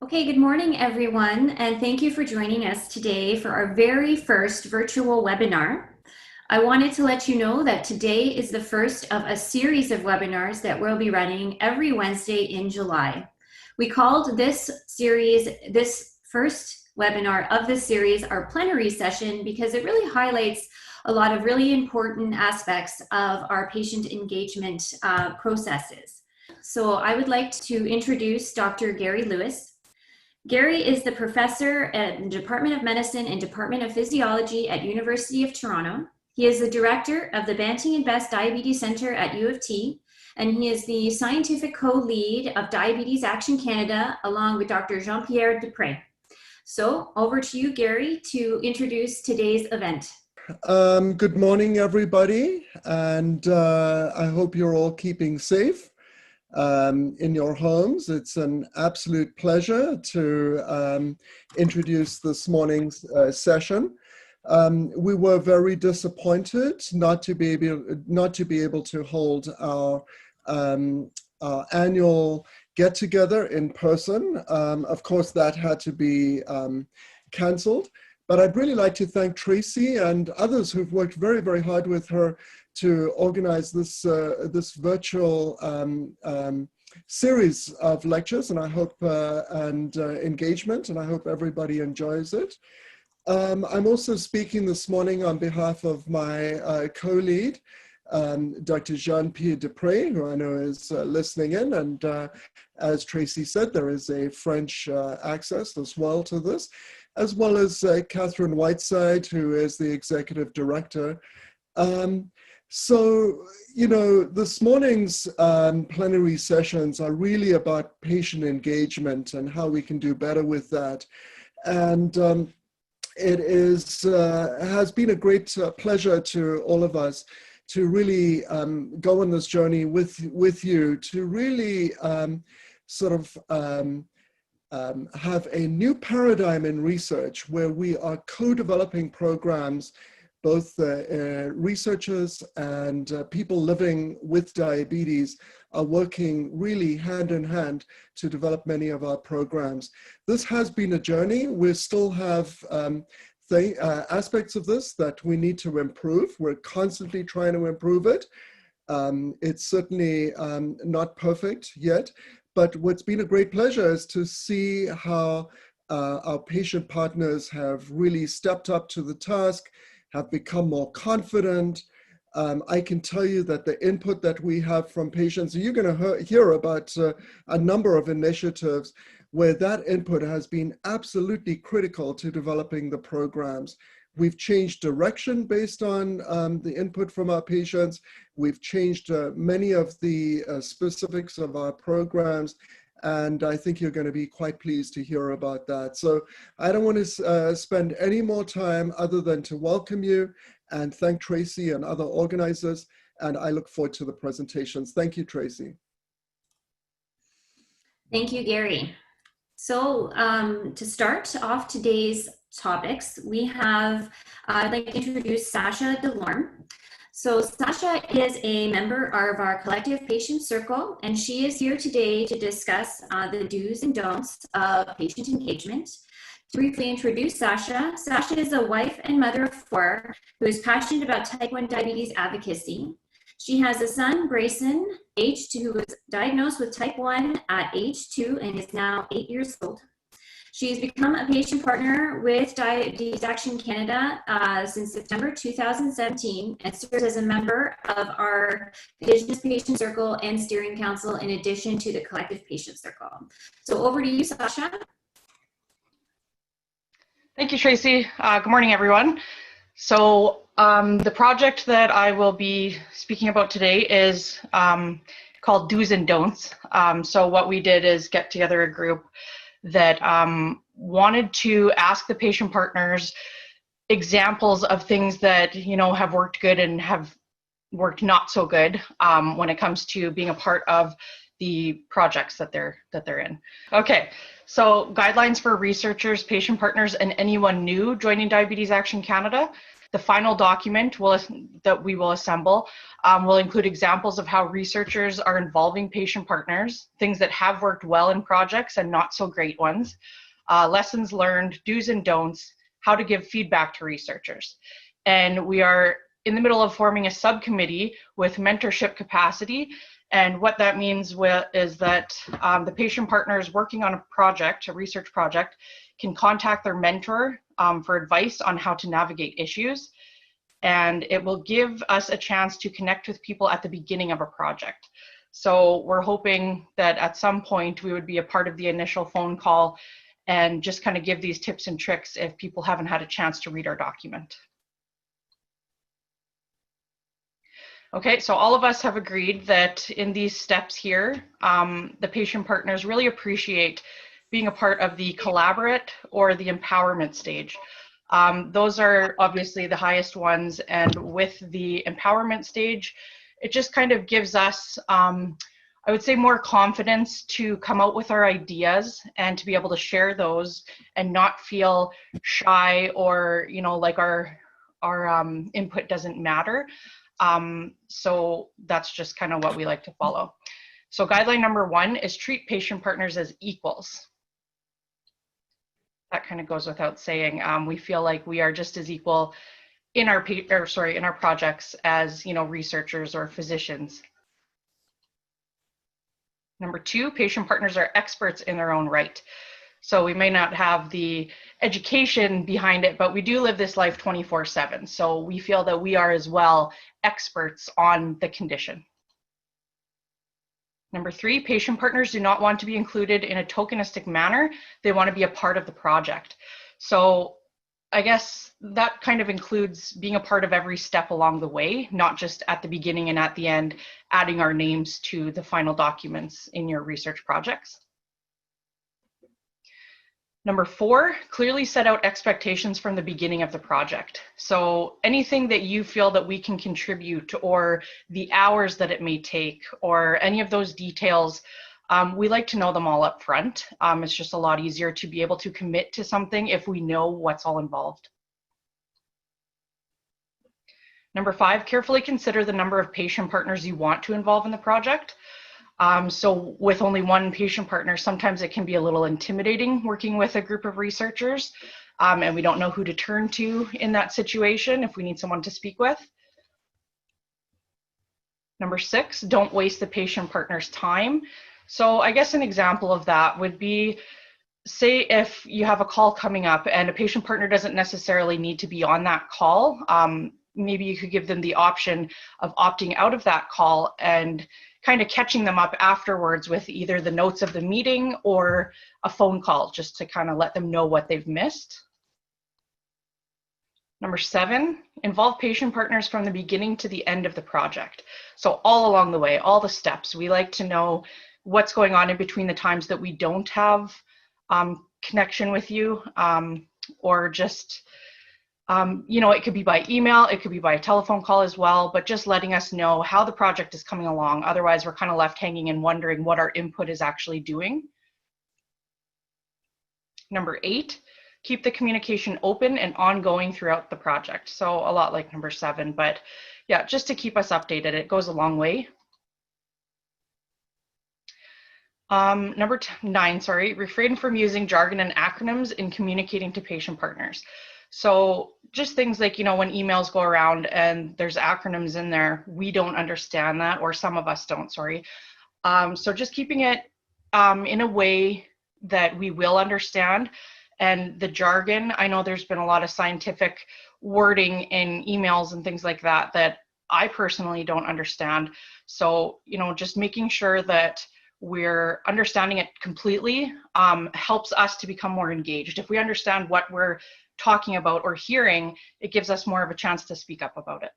Okay, good morning, everyone, and thank you for joining us today for our very first virtual webinar. I wanted to let you know that today is the first of a series of webinars that we'll be running every Wednesday in July. We called this first webinar of this series, our plenary session, because it really highlights a lot of really important aspects of our patient engagement processes. So I would like to introduce Dr. Gary Lewis. Gary is the professor at the Department of Medicine and Department of Physiology at University of Toronto. He is the director of the Banting and Best Diabetes Center at U of T, and he is the scientific co-lead of Diabetes Action Canada, along with Dr. Jean-Pierre Dupré. So over to you, Gary, to introduce today's event. Good morning, everybody, and I hope you're all keeping safe in your homes. It's an absolute pleasure to introduce this morning's session. We were very disappointed not to be able to hold our annual get-together in person. Of course, that had to be cancelled. But I'd really like to thank Tracy and others who've worked very, very hard with her to organize this virtual series of lectures, and I hope and engagement, and I hope everybody enjoys it. I'm also speaking this morning on behalf of my co-lead, Dr. Jean-Pierre Dupré, who I know is listening in, and as Tracy said, there is a French access as well to this, as well as Catherine Whiteside, who is the executive director. So, you know, this morning's plenary sessions are really about patient engagement and how we can do better with that. And it has been a great pleasure to all of us to really go on this journey with you, to really have a new paradigm in research where we are co-developing programs, both researchers and people living with diabetes are working really hand in hand to develop many of our programs. This has been a journey. We still have aspects of this that we need to improve. We're constantly trying to improve it. It's certainly not perfect yet. But what's been a great pleasure is to see how our patient partners have really stepped up to the task, have become more confident. I can tell you that the input that we have from patients, you're going to hear about a number of initiatives where that input has been absolutely critical to developing the programs. We've changed direction based on the input from our patients. We've changed many of the specifics of our programs, and I think you're going to be quite pleased to hear about that. So I don't want to spend any more time other than to welcome you and thank Tracy and other organizers, and I look forward to the presentations. Thank you, Tracy. Thank you, Gary. So to start off today's topics, we have, I'd like to introduce Sasha Delorme. So Sasha is a member of our collective patient circle, and she is here today to discuss the do's and don'ts of patient engagement. To briefly introduce Sasha, Sasha is a wife and mother of 4 who is passionate about type 1 diabetes advocacy. She has a son, Grayson, age 2, who was diagnosed with type 1 at age 2 and is now 8 years old. She's become a patient partner with Diabetes Action Canada since September 2017 and serves as a member of our Indigenous Patient Circle and Steering Council in addition to the Collective Patient Circle. So over to you, Sasha. Thank you, Tracy. Good morning, everyone. So the project that I will be speaking about today is called Do's and Don'ts. So what we did is get together a group that wanted to ask the patient partners examples of things that, you know, have worked good and have worked not so good when it comes to being a part of the projects that they're in. Okay, so guidelines for researchers, patient partners, and anyone new joining Diabetes Action Canada. The final document that we will assemble will include examples of how researchers are involving patient partners, things that have worked well in projects and not so great ones, lessons learned, do's and don'ts, how to give feedback to researchers. And we are in the middle of forming a subcommittee with mentorship capacity. And what that means is that the patient partners working on a project, a research project, can contact their mentor for advice on how to navigate issues. And it will give us a chance to connect with people at the beginning of a project. So we're hoping that at some point we would be a part of the initial phone call and just kind of give these tips and tricks if people haven't had a chance to read our document. Okay, so all of us have agreed that in these steps here, the patient partners really appreciate being a part of the collaborate or the empowerment stage. Those are obviously the highest ones, and with the empowerment stage, it just kind of gives us, I would say, more confidence to come out with our ideas and to be able to share those and not feel shy or, you know, like our input doesn't matter. So that's just kind of what we like to follow. So guideline number 1 is treat patient partners as equals. That kind of goes without saying. We feel like we are just as equal in our projects as, you know, researchers or physicians. Number 2, patient partners are experts in their own right. So we may not have the education behind it, but we do live this life 24/7. So we feel that we are as well experts on the condition. Number 3, patient partners do not want to be included in a tokenistic manner. They want to be a part of the project. So I guess that kind of includes being a part of every step along the way, not just at the beginning and at the end, adding our names to the final documents in your research projects. Number 4, clearly set out expectations from the beginning of the project. So anything that you feel that we can contribute, or the hours that it may take, or any of those details, we like to know them all up front. It's just a lot easier to be able to commit to something if we know what's all involved. Number 5, carefully consider the number of patient partners you want to involve in the project. So with only one patient partner, sometimes it can be a little intimidating working with a group of researchers, and we don't know who to turn to in that situation if we need someone to speak with. Number 6, don't waste the patient partner's time. So I guess an example of that would be, say if you have a call coming up and a patient partner doesn't necessarily need to be on that call, maybe you could give them the option of opting out of that call and kind of catching them up afterwards with either the notes of the meeting or a phone call, just to kind of let them know what they've missed. Number 7, involve patient partners from the beginning to the end of the project. So all along the way, all the steps, we like to know what's going on in between the times that we don't have connection with you, or just you know, it could be by email, it could be by a telephone call as well, but just letting us know how the project is coming along. Otherwise, we're kind of left hanging and wondering what our input is actually doing. Number 8, keep the communication open and ongoing throughout the project. So a lot like number 7, but yeah, just to keep us updated, it goes a long way. Number 9, refrain from using jargon and acronyms in communicating to patient partners. So just things like, you know, when emails go around and there's acronyms in there, we don't understand that, or some of us don't, so just keeping it in a way that we will understand. And the jargon, I know there's been a lot of scientific wording in emails and things like that that I personally don't understand. So, you know, just making sure that we're understanding it completely helps us to become more engaged. If we understand what we're talking about or hearing, it gives us more of a chance to speak up about it.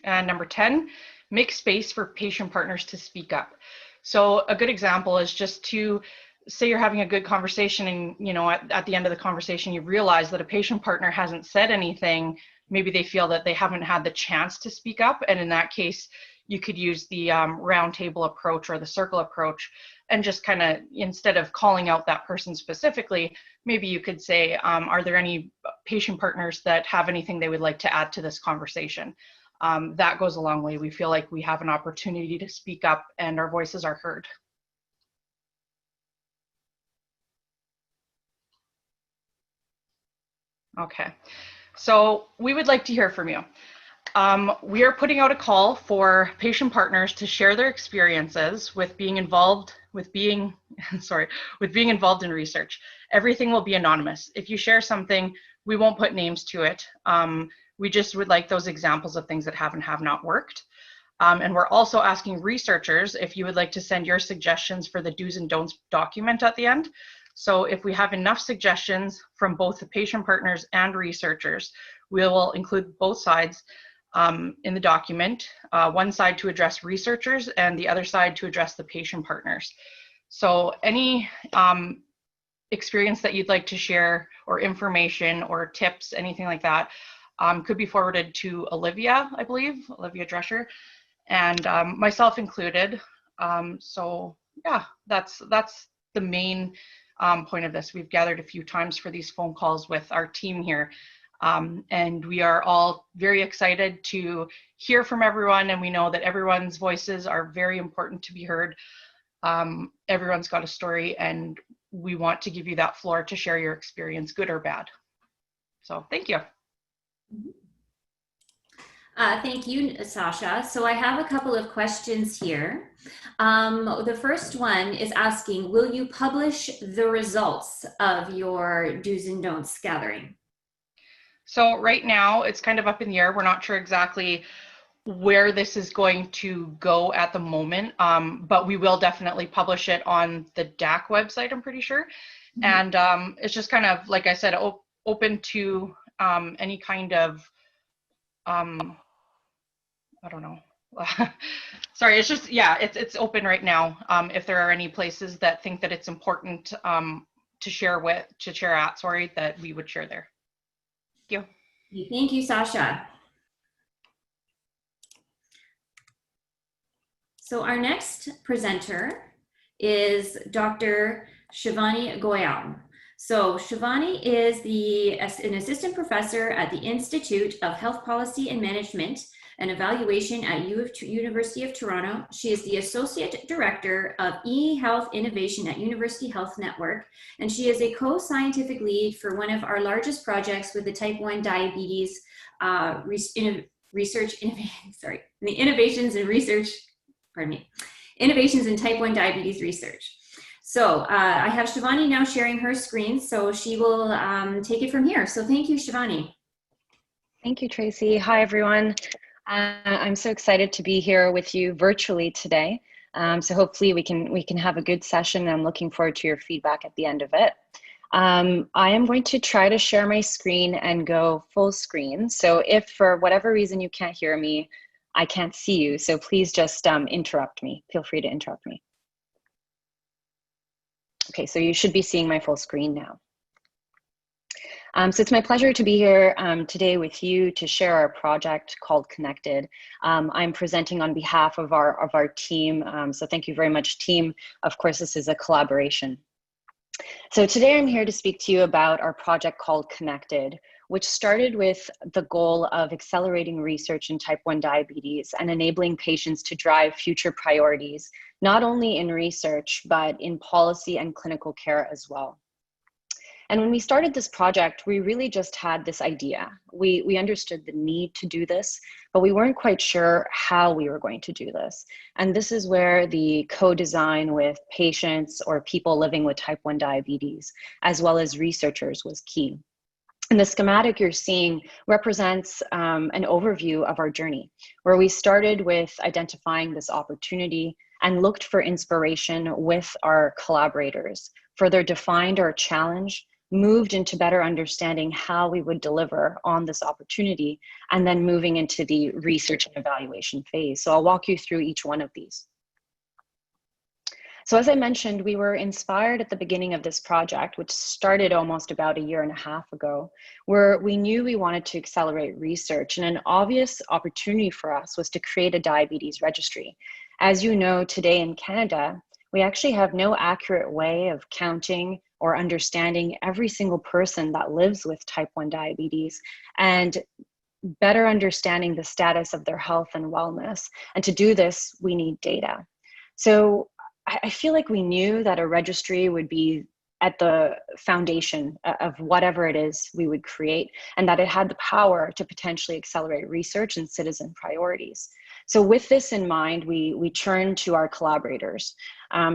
And number 10, make space for patient partners to speak up. So a good example is just to say you're having a good conversation and, you know, at the end of the conversation, you realize that a patient partner hasn't said anything. Maybe they feel that they haven't had the chance to speak up. And in that case, you could use the round table approach or the circle approach, and just kind of, instead of calling out that person specifically, maybe you could say, are there any patient partners that have anything they would like to add to this conversation. That goes a long way. We feel like we have an opportunity to speak up and our voices are heard. Okay, so we would like to hear from you. We are putting out a call for patient partners to share their experiences with being involved involved in research. Everything will be anonymous. If you share something, we won't put names to it. We just would like those examples of things that have and have not worked. And we're also asking researchers if you would like to send your suggestions for the do's and don'ts document at the end. So if we have enough suggestions from both the patient partners and researchers, we will include both sides in the document, one side to address researchers and the other side to address the patient partners. So any experience that you'd like to share or information or tips, anything like that, could be forwarded to Olivia, I believe, Olivia Drescher, and myself included. So yeah, that's the main point of this. We've gathered a few times for these phone calls with our team here. And we are all very excited to hear from everyone, and we know that everyone's voices are very important to be heard. Everyone's got a story, and we want to give you that floor to share your experience, good or bad. So thank you. Thank you, Sasha. So I have a couple of questions here. The first one is asking, will you publish the results of your do's and don'ts gathering? So right now it's kind of up in the air. We're not sure exactly where this is going to go at the moment, but we will definitely publish it on the DAC website, I'm pretty sure. Mm-hmm. And it's just kind of, like I said, open to any kind of, I don't know. Sorry, it's just, yeah, it's open right now. If there are any places that think that it's important to share at, that we would share there. Thank you. Thank you, Sasha. So our next presenter is Dr. Shivani Goyal. So Shivani is an assistant professor at the Institute of Health Policy and Management and Evaluation at University of Toronto. She is the Associate Director of e-Health Innovation at University Health Network, and she is a co-scientific lead for one of our largest projects with the type 1 diabetes innovations in type 1 diabetes research. So I have Shivani now sharing her screen, so she will take it from here. So thank you, Shivani. Thank you, Tracy. Hi, everyone. I'm so excited to be here with you virtually today. So hopefully we can have a good session, and I'm looking forward to your feedback at the end of it. I am going to try to share my screen and go full screen. So if for whatever reason you can't hear me, I can't see you, so please just interrupt me. Feel free to interrupt me. Okay, so you should be seeing my full screen now. So it's my pleasure to be here today with you to share our project called Connected. I'm presenting on behalf of our team, so thank you very much, team. Of course, this is a collaboration. So today I'm here to speak to you about our project called Connected, which started with the goal of accelerating research in type 1 diabetes and enabling patients to drive future priorities, not only in research, but in policy and clinical care as well. And when we started this project, we really just had this idea. We understood the need to do this, but we weren't quite sure how we were going to do this. And this is where the co-design with patients or people living with type 1 diabetes, as well as researchers, was key. And the schematic you're seeing represents an overview of our journey, where we started with identifying this opportunity and looked for inspiration with our collaborators, further defined our challenge, moved into better understanding how we would deliver on this opportunity, and then moving into the research and evaluation phase. So I'll walk you through each one of these. So as I mentioned, we were inspired at the beginning of this project, which started almost about 1.5 years ago, where we knew we wanted to accelerate research, and an obvious opportunity for us was to create a diabetes registry. As you know, today in Canada, we actually have no accurate way of counting or understanding every single person that lives with type 1 diabetes and better understanding the status of their health and wellness. And to do this, we need data. So I feel like we knew that a registry would be at the foundation of whatever it is we would create, and that it had the power to potentially accelerate research and citizen priorities. So with this in mind, we turned to our collaborators.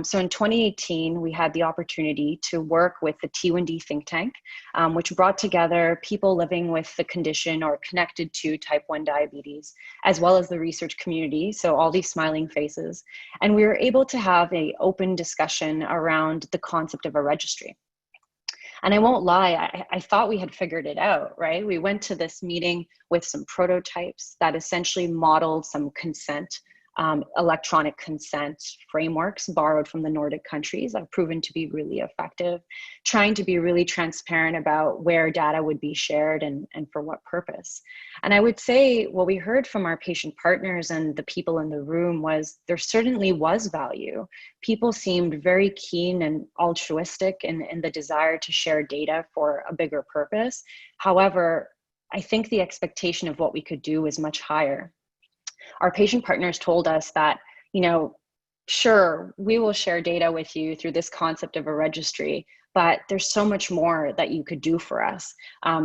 So in 2018, we had the opportunity to work with the T1D think tank, which brought together people living with the condition or connected to type 1 diabetes, as well as the research community, so all these smiling faces. And we were able to have an open discussion around the concept of a registry. And I won't lie, I thought we had figured it out, right? We went to this meeting with some prototypes that essentially modeled some consent, electronic consent frameworks borrowed from the Nordic countries that have proven to be really effective, trying to be really transparent about where data would be shared and for what purpose. And I would say what we heard from our patient partners and the people in the room was there certainly was value. People seemed very keen and altruistic in the desire to share data for a bigger purpose. However, I think the expectation of what we could do was much higher. Our patient partners told us that, you know, sure, we will share data with you through this concept of a registry, but there's so much more that you could do for us.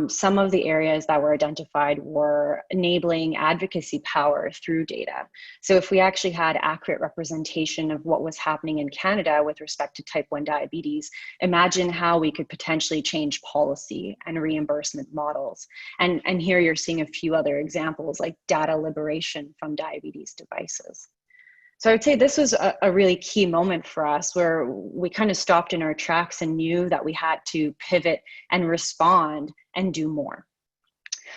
Some of the areas that were identified were enabling advocacy power through data. So if we actually had accurate representation of what was happening in Canada with respect to type 1 diabetes, imagine how we could potentially change policy and reimbursement models. And here you're seeing a few other examples like data liberation from diabetes devices. So I would say this was a really key moment for us where we kind of stopped in our tracks and knew that we had to pivot and respond and do more.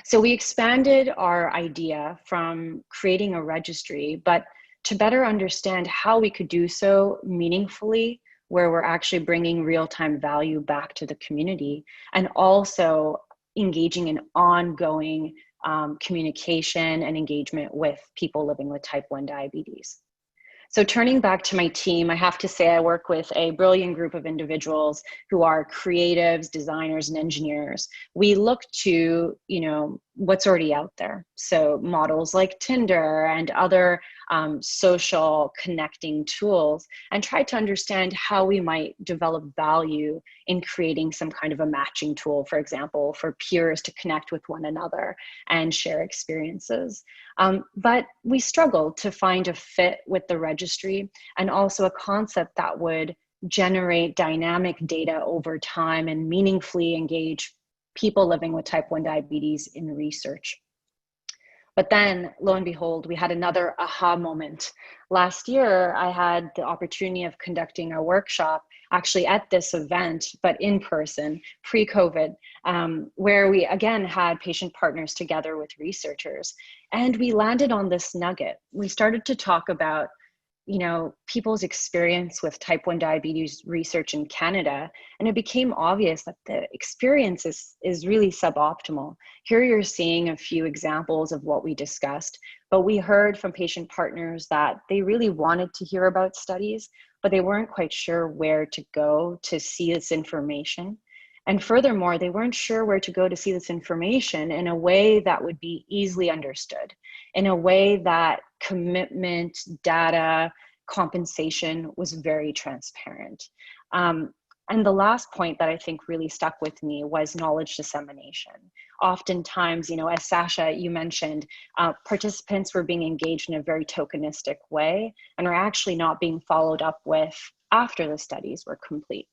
So we expanded our idea from creating a registry, but to better understand how we could do so meaningfully, where we're actually bringing real-time value back to the community, and also engaging in ongoing communication and engagement with people living with type 1 diabetes. So turning back to my team, I have to say I work with a brilliant group of individuals who are creatives, designers, and engineers. We look to, you know, what's already out there. So models like Tinder and other social connecting tools, and try to understand how we might develop value in creating some kind of a matching tool, for example, for peers to connect with one another and share experiences. But we struggled to find a fit with the registry and also a concept that would generate dynamic data over time and meaningfully engage people living with type 1 diabetes in research. But then, lo and behold, we had another aha moment. Last year, I had the opportunity of conducting a workshop actually at this event, but in person, pre-COVID, where we again had patient partners together with researchers. And we landed on this nugget. We started to talk about, you know, people's experience with type 1 diabetes research in Canada, and it became obvious that the experience is really suboptimal. Here you're seeing a few examples of what we discussed, but we heard from patient partners that they really wanted to hear about studies, but they weren't quite sure where to go to see this information. And furthermore, they weren't sure where to go to see this information in a way that would be easily understood, in a way that commitment, data, compensation was very transparent. And the last point that I think really stuck with me was knowledge dissemination. Oftentimes, you know, as Sasha, you mentioned, participants were being engaged in a very tokenistic way and were actually not being followed up with after the studies were complete.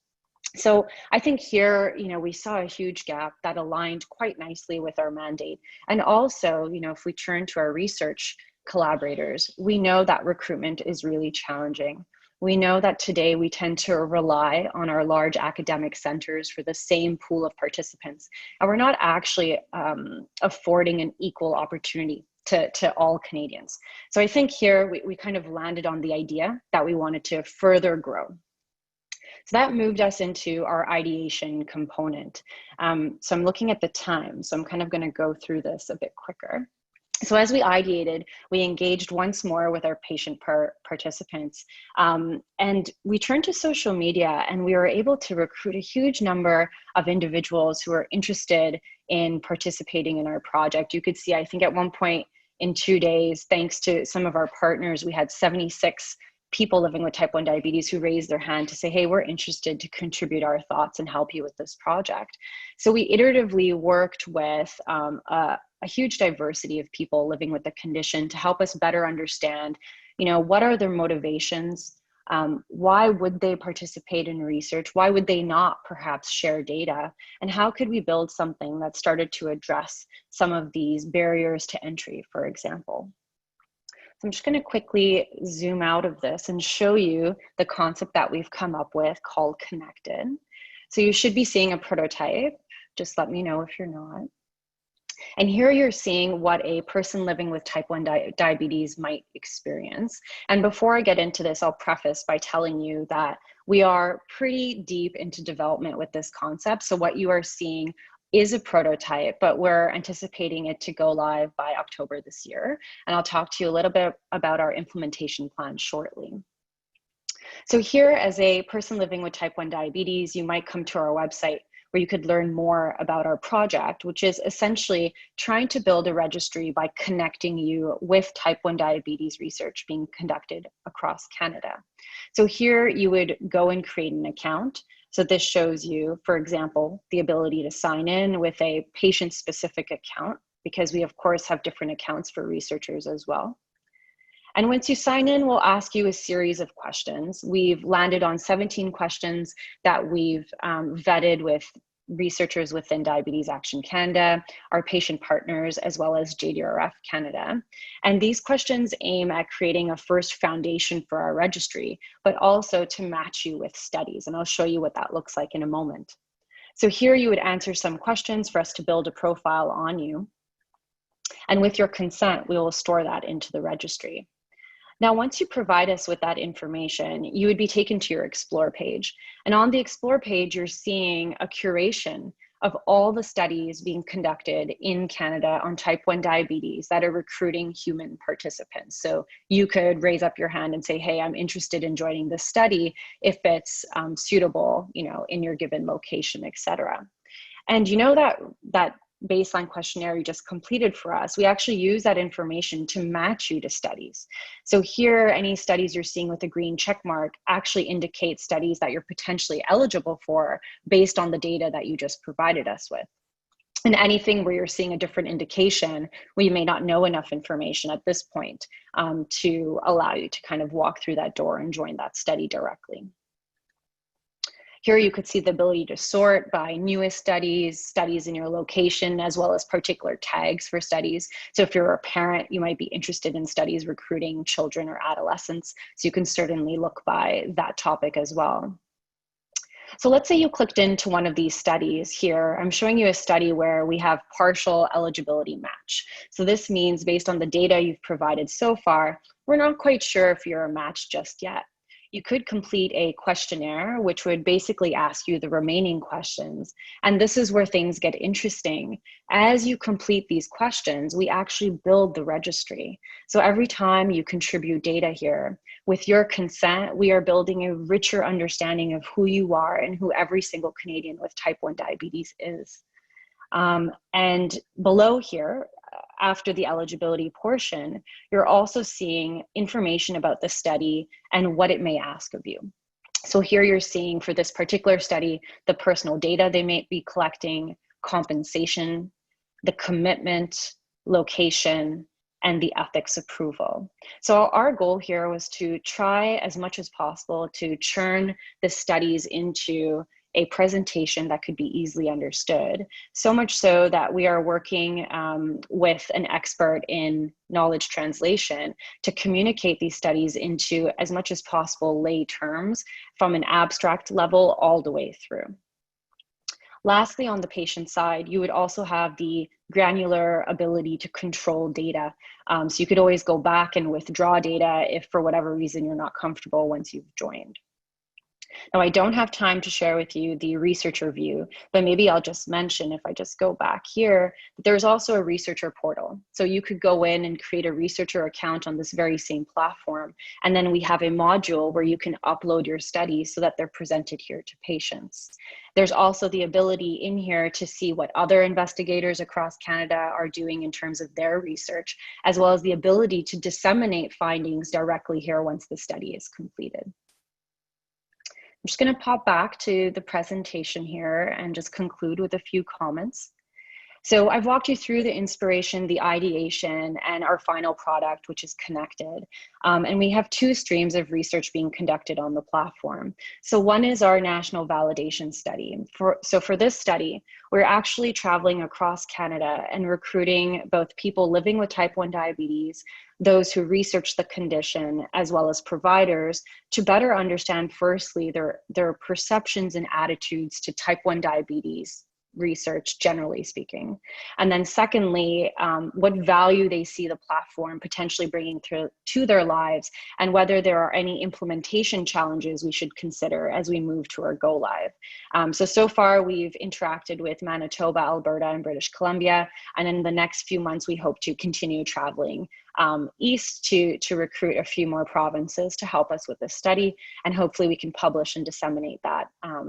So I think here, you know, we saw a huge gap that aligned quite nicely with our mandate. And also, you know, if we turn to our research collaborators, we know that recruitment is really challenging. We know that today we tend to rely on our large academic centers for the same pool of participants, and we're not actually affording an equal opportunity to all Canadians. So I think here we kind of landed on the idea that we wanted to further grow. So that moved us into our ideation component. So I'm looking at the time, so I'm kind of going to go through this a bit quicker. So as we ideated, we engaged once more with our patient participants, and we turned to social media, and we were able to recruit a huge number of individuals who are interested in participating in our project. You could see, I think at one point in 2 days, thanks to some of our partners, we had 76 people living with type 1 diabetes who raised their hand to say, hey, we're interested to contribute our thoughts and help you with this project. So we iteratively worked with a huge diversity of people living with the condition to help us better understand, what are their motivations? Why would they participate in research? Why would they not perhaps share data? And how could we build something that started to address some of these barriers to entry, for example? So I'm just going to quickly zoom out of this and show you the concept that we've come up with called connected. So you should be seeing a prototype. Just let me know if you're not. And here you're seeing what a person living with type 1 diabetes might experience. And before I get into this, I'll preface by telling you that we are pretty deep into development with this concept. So what you are seeing is a prototype, but we're anticipating it to go live by October this year. And I'll talk to you a little bit about our implementation plan shortly. So here, as a person living with type 1 diabetes, you might come to our website where you could learn more about our project, which is essentially trying to build a registry by connecting you with type 1 diabetes research being conducted across Canada. So here you would go and create an account. So this shows you, for example, the ability to sign in with a patient-specific account, because we of course have different accounts for researchers as well. And once you sign in, we'll ask you a series of questions. We've landed on 17 questions that we've vetted with researchers within Diabetes Action Canada, our patient partners, as well as JDRF Canada. And these questions aim at creating a first foundation for our registry, but also to match you with studies. And I'll show you what that looks like in a moment. So here you would answer some questions for us to build a profile on you. And with your consent, we will store that into the registry. Now, once you provide us with that information, you would be taken to your Explore page. And on the Explore page, you're seeing a curation of all the studies being conducted in Canada on type 1 diabetes that are recruiting human participants. So you could raise up your hand and say, hey, I'm interested in joining this study if it's suitable, in your given location, et cetera. And that baseline questionnaire you just completed for us, we actually use that information to match you to studies. So here, any studies you're seeing with a green check mark actually indicate studies that you're potentially eligible for based on the data that you just provided us with. And anything where you're seeing a different indication, we may not know enough information at this point to allow you to kind of walk through that door and join that study directly. Here you could see the ability to sort by newest studies, studies in your location, as well as particular tags for studies. So if you're a parent, you might be interested in studies recruiting children or adolescents. So you can certainly look by that topic as well. So let's say you clicked into one of these studies here. I'm showing you a study where we have partial eligibility match. So this means based on the data you've provided so far, we're not quite sure if you're a match just yet. You could complete a questionnaire, which would basically ask you the remaining questions. And this is where things get interesting. As you complete these questions, we actually build the registry. So every time you contribute data here, with your consent, we are building a richer understanding of who you are and who every single Canadian with type 1 diabetes is. And below here, after the eligibility portion, you're also seeing information about the study and what it may ask of you. So here you're seeing for this particular study, the personal data they may be collecting, compensation, the commitment, location, and the ethics approval. So our goal here was to try as much as possible to churn the studies into a presentation that could be easily understood, so much so that we are working with an expert in knowledge translation to communicate these studies into as much as possible lay terms from an abstract level all the way through. Lastly, on the patient side, you would also have the granular ability to control data. So you could always go back and withdraw data if for whatever reason you're not comfortable once you've joined. Now, I don't have time to share with you the researcher view, but maybe I'll just mention, if I just go back here, there's also a researcher portal. So you could go in and create a researcher account on this very same platform. And then we have a module where you can upload your studies so that they're presented here to patients. There's also the ability in here to see what other investigators across Canada are doing in terms of their research, as well as the ability to disseminate findings directly here once the study is completed. I'm just going to pop back to the presentation here and just conclude with a few comments. So I've walked you through the inspiration, the ideation, and our final product, which is Connected. And we have two streams of research being conducted on the platform. So one is our national validation study. So for this study, we're actually traveling across Canada and recruiting both people living with type 1 diabetes, those who research the condition, as well as providers, to better understand, firstly, their perceptions and attitudes to type 1 diabetes research, generally speaking. And then secondly, what value they see the platform potentially bringing to their lives, and whether there are any implementation challenges we should consider as we move to our go live. So far we've interacted with Manitoba, Alberta, and British Columbia. And in the next few months, we hope to continue traveling east to recruit a few more provinces to help us with this study. And hopefully we can publish and disseminate that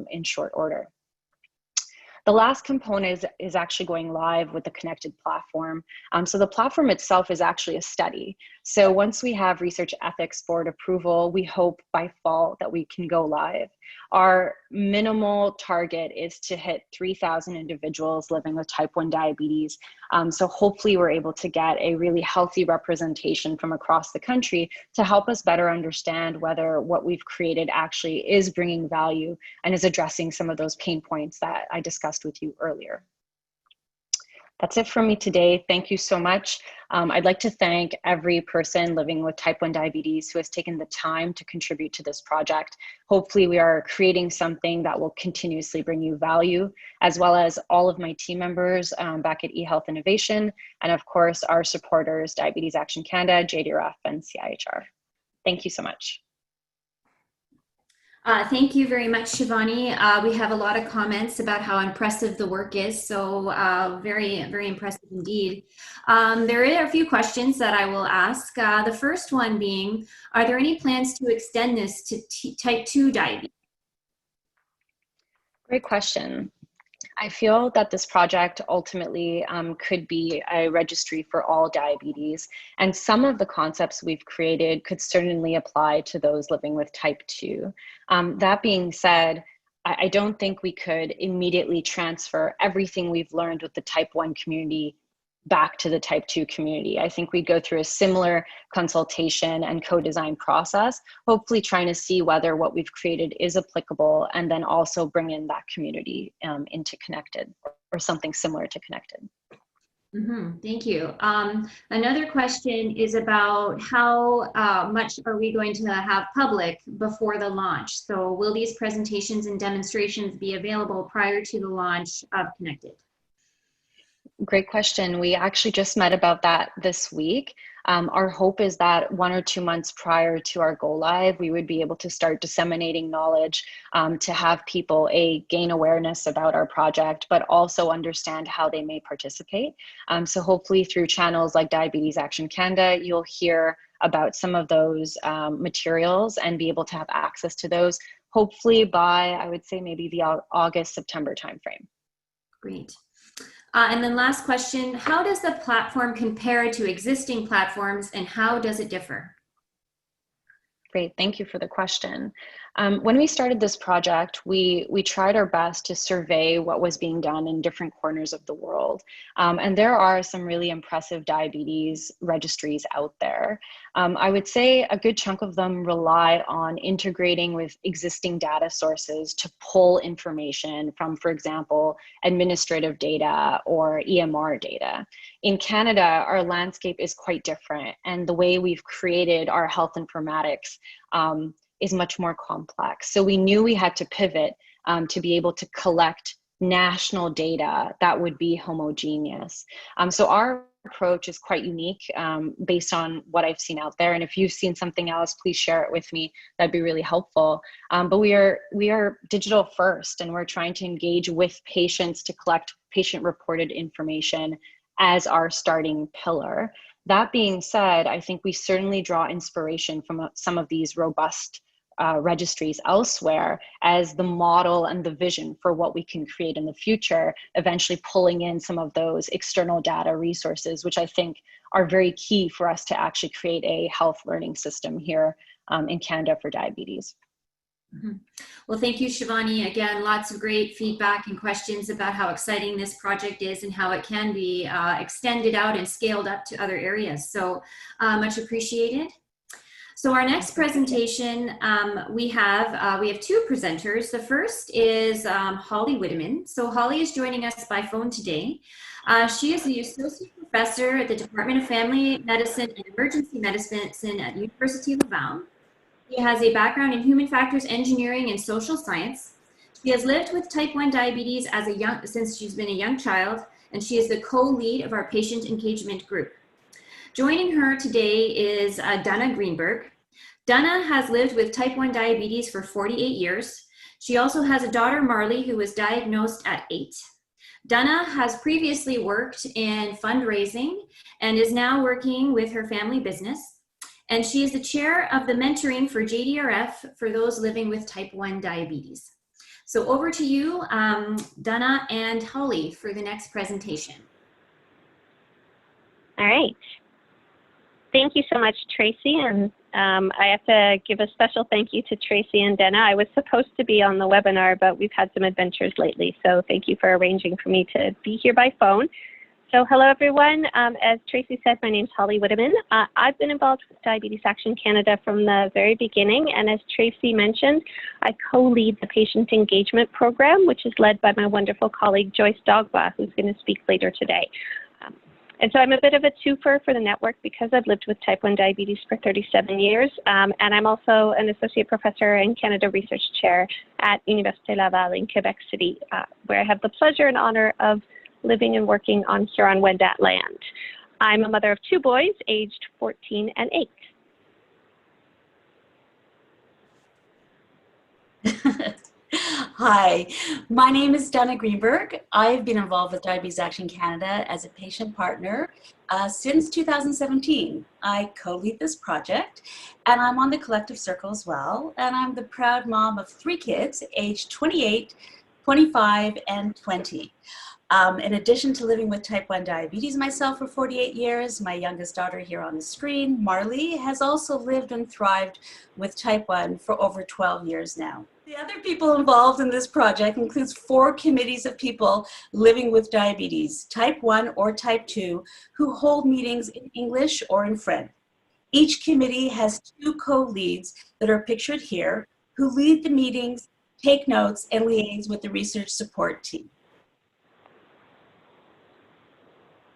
in short order. The last component is actually going live with the Connected platform. So the platform itself is actually a study. So once we have Research Ethics Board approval, we hope by fall that we can go live. Our minimal target is to hit 3,000 individuals living with type 1 diabetes. So hopefully we're able to get a really healthy representation from across the country to help us better understand whether what we've created actually is bringing value and is addressing some of those pain points that I discussed with you earlier. That's it from me today. Thank you so much. I'd like to thank every person living with type 1 diabetes who has taken the time to contribute to this project. Hopefully we are creating something that will continuously bring you value, as well as all of my team members back at eHealth Innovation, and of course our supporters, Diabetes Action Canada, JDRF, and CIHR. Thank you so much. Thank you very much, Shivani. We have a lot of comments about how impressive the work is, so very, very impressive indeed. There are a few questions that I will ask. The first one being, are there any plans to extend this to type 2 diabetes? Great question. I feel that this project ultimately could be a registry for all diabetes, and some of the concepts we've created could certainly apply to those living with type 2. That being said, I don't think we could immediately transfer everything we've learned with the type 1 community back to the type 2 community. I think we go through a similar consultation and co-design process, hopefully trying to see whether what we've created is applicable, and then also bring in that community into Connected, or something similar to Connected. Thank you. Another question is about how much are we going to have public before the launch? So will these presentations and demonstrations be available prior to the launch of Connected? Great question. We actually just met about that this week. Our hope is that 1 or 2 months prior to our go live, we would be able to start disseminating knowledge to have people gain awareness about our project, but also understand how they may participate. So hopefully through channels like Diabetes Action Canada, you'll hear about some of those materials and be able to have access to those, hopefully by, I would say, maybe the August, September timeframe. Great. And then last question, how does the platform compare to existing platforms, and how does it differ? Great, thank you for the question. When we started this project, we tried our best to survey what was being done in different corners of the world. And there are some really impressive diabetes registries out there. I would say a good chunk of them rely on integrating with existing data sources to pull information from, for example, administrative data or EMR data. In Canada, our landscape is quite different, and the way we've created our health informatics is much more complex. So we knew we had to pivot to be able to collect national data that would be homogeneous. So our approach is quite unique based on what I've seen out there. And if you've seen something else, please share it with me. That'd be really helpful. But we are digital first, and we're trying to engage with patients to collect patient-reported information as our starting pillar. That being said, I think we certainly draw inspiration from some of these robust registries elsewhere as the model and the vision for what we can create in the future, eventually pulling in some of those external data resources, which I think are very key for us to actually create a health learning system here in Canada for diabetes. Mm-hmm. Well, thank you, Shivani. Again, lots of great feedback and questions about how exciting this project is and how it can be extended out and scaled up to other areas. So much appreciated. So our next presentation, we have two presenters. The first is Holly Witteman. So Holly is joining us by phone today. She is the Associate Professor at the Department of Family Medicine and Emergency Medicine at University of Laval. She has a background in human factors engineering and social science. She has lived with type 1 diabetes since she's been a young child, and she is the co-lead of our patient engagement group. Joining her today is Dana Greenberg. Dana has lived with type 1 diabetes for 48 years. She also has a daughter, Marley, who was diagnosed at 8. Dana has previously worked in fundraising and is now working with her family business. And she is the chair of the mentoring for JDRF for those living with type 1 diabetes. So over to you, Dana and Holly, for the next presentation. All right. Thank you so much, Tracy. And I have to give a special thank you to Tracy and Dana. I was supposed to be on the webinar, but we've had some adventures lately. So thank you for arranging for me to be here by phone. So hello, everyone. As Tracy said, my name is Holly Witteman. I've been involved with Diabetes Action Canada from the very beginning. And as Tracy mentioned, I co-lead the patient engagement program, which is led by my wonderful colleague, Joyce Dogba, who's going to speak later today. And so I'm a bit of a twofer for the network because I've lived with type 1 diabetes for 37 years. And I'm also an associate professor and Canada Research Chair at Université Laval in Quebec City, where I have the pleasure and honor of living and working on Huron-Wendat land. I'm a mother of 2 boys, aged 14 and 8. Hi, my name is Dana Greenberg. I've been involved with Diabetes Action Canada as a patient partner since 2017. I co-lead this project, and I'm on the collective circle as well. And I'm the proud mom of 3 kids, aged 28, 25, and 20. In addition to living with type 1 diabetes myself for 48 years, my youngest daughter here on the screen, Marley, has also lived and thrived with type 1 for over 12 years now. The other people involved in this project includes 4 committees of people living with diabetes, type 1 or type 2, who hold meetings in English or in French. Each committee has 2 co-leads that are pictured here, who lead the meetings, take notes, and liaise with the research support team.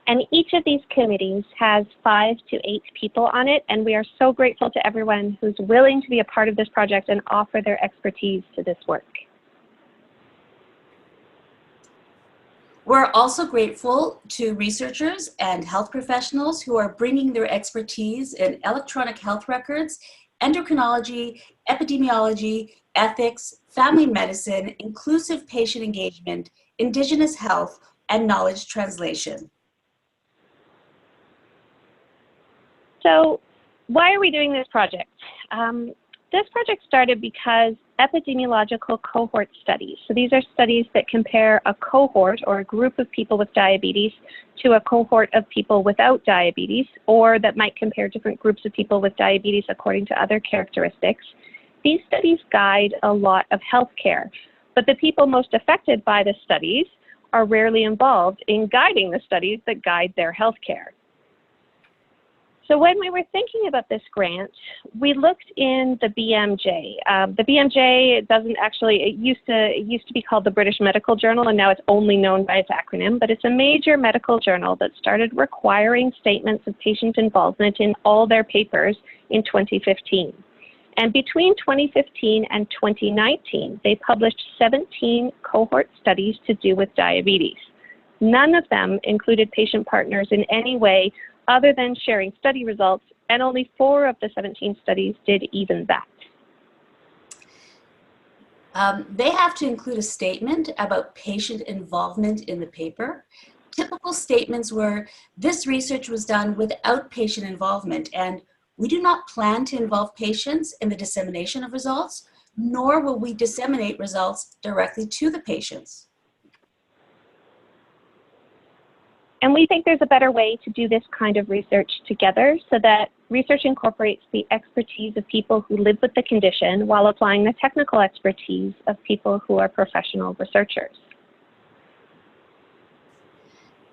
And each of these committees has 5 to 8 people on it, and we are so grateful to everyone who's willing to be a part of this project and offer their expertise to this work. We're also grateful to researchers and health professionals who are bringing their expertise in electronic health records, endocrinology, epidemiology, ethics, family medicine, inclusive patient engagement, Indigenous health, and knowledge translation. So why are we doing this project? This project started because epidemiological cohort studies, so these are studies that compare a cohort or a group of people with diabetes to a cohort of people without diabetes, or that might compare different groups of people with diabetes according to other characteristics. These studies guide a lot of healthcare, but the people most affected by the studies are rarely involved in guiding the studies that guide their healthcare. So when we were thinking about this grant, we looked in the BMJ. The BMJ doesn't actually, it used to be called the British Medical Journal, and now it's only known by its acronym, but it's a major medical journal that started requiring statements of patient involvement in all their papers in 2015. And between 2015 and 2019, they published 17 cohort studies to do with diabetes. None of them included patient partners in any way other than sharing study results, and only 4 of the 17 studies did even that. They have to include a statement about patient involvement in the paper. Typical statements were, this research was done without patient involvement, and we do not plan to involve patients in the dissemination of results, nor will we disseminate results directly to the patients. And we think there's a better way to do this kind of research together so that research incorporates the expertise of people who live with the condition while applying the technical expertise of people who are professional researchers.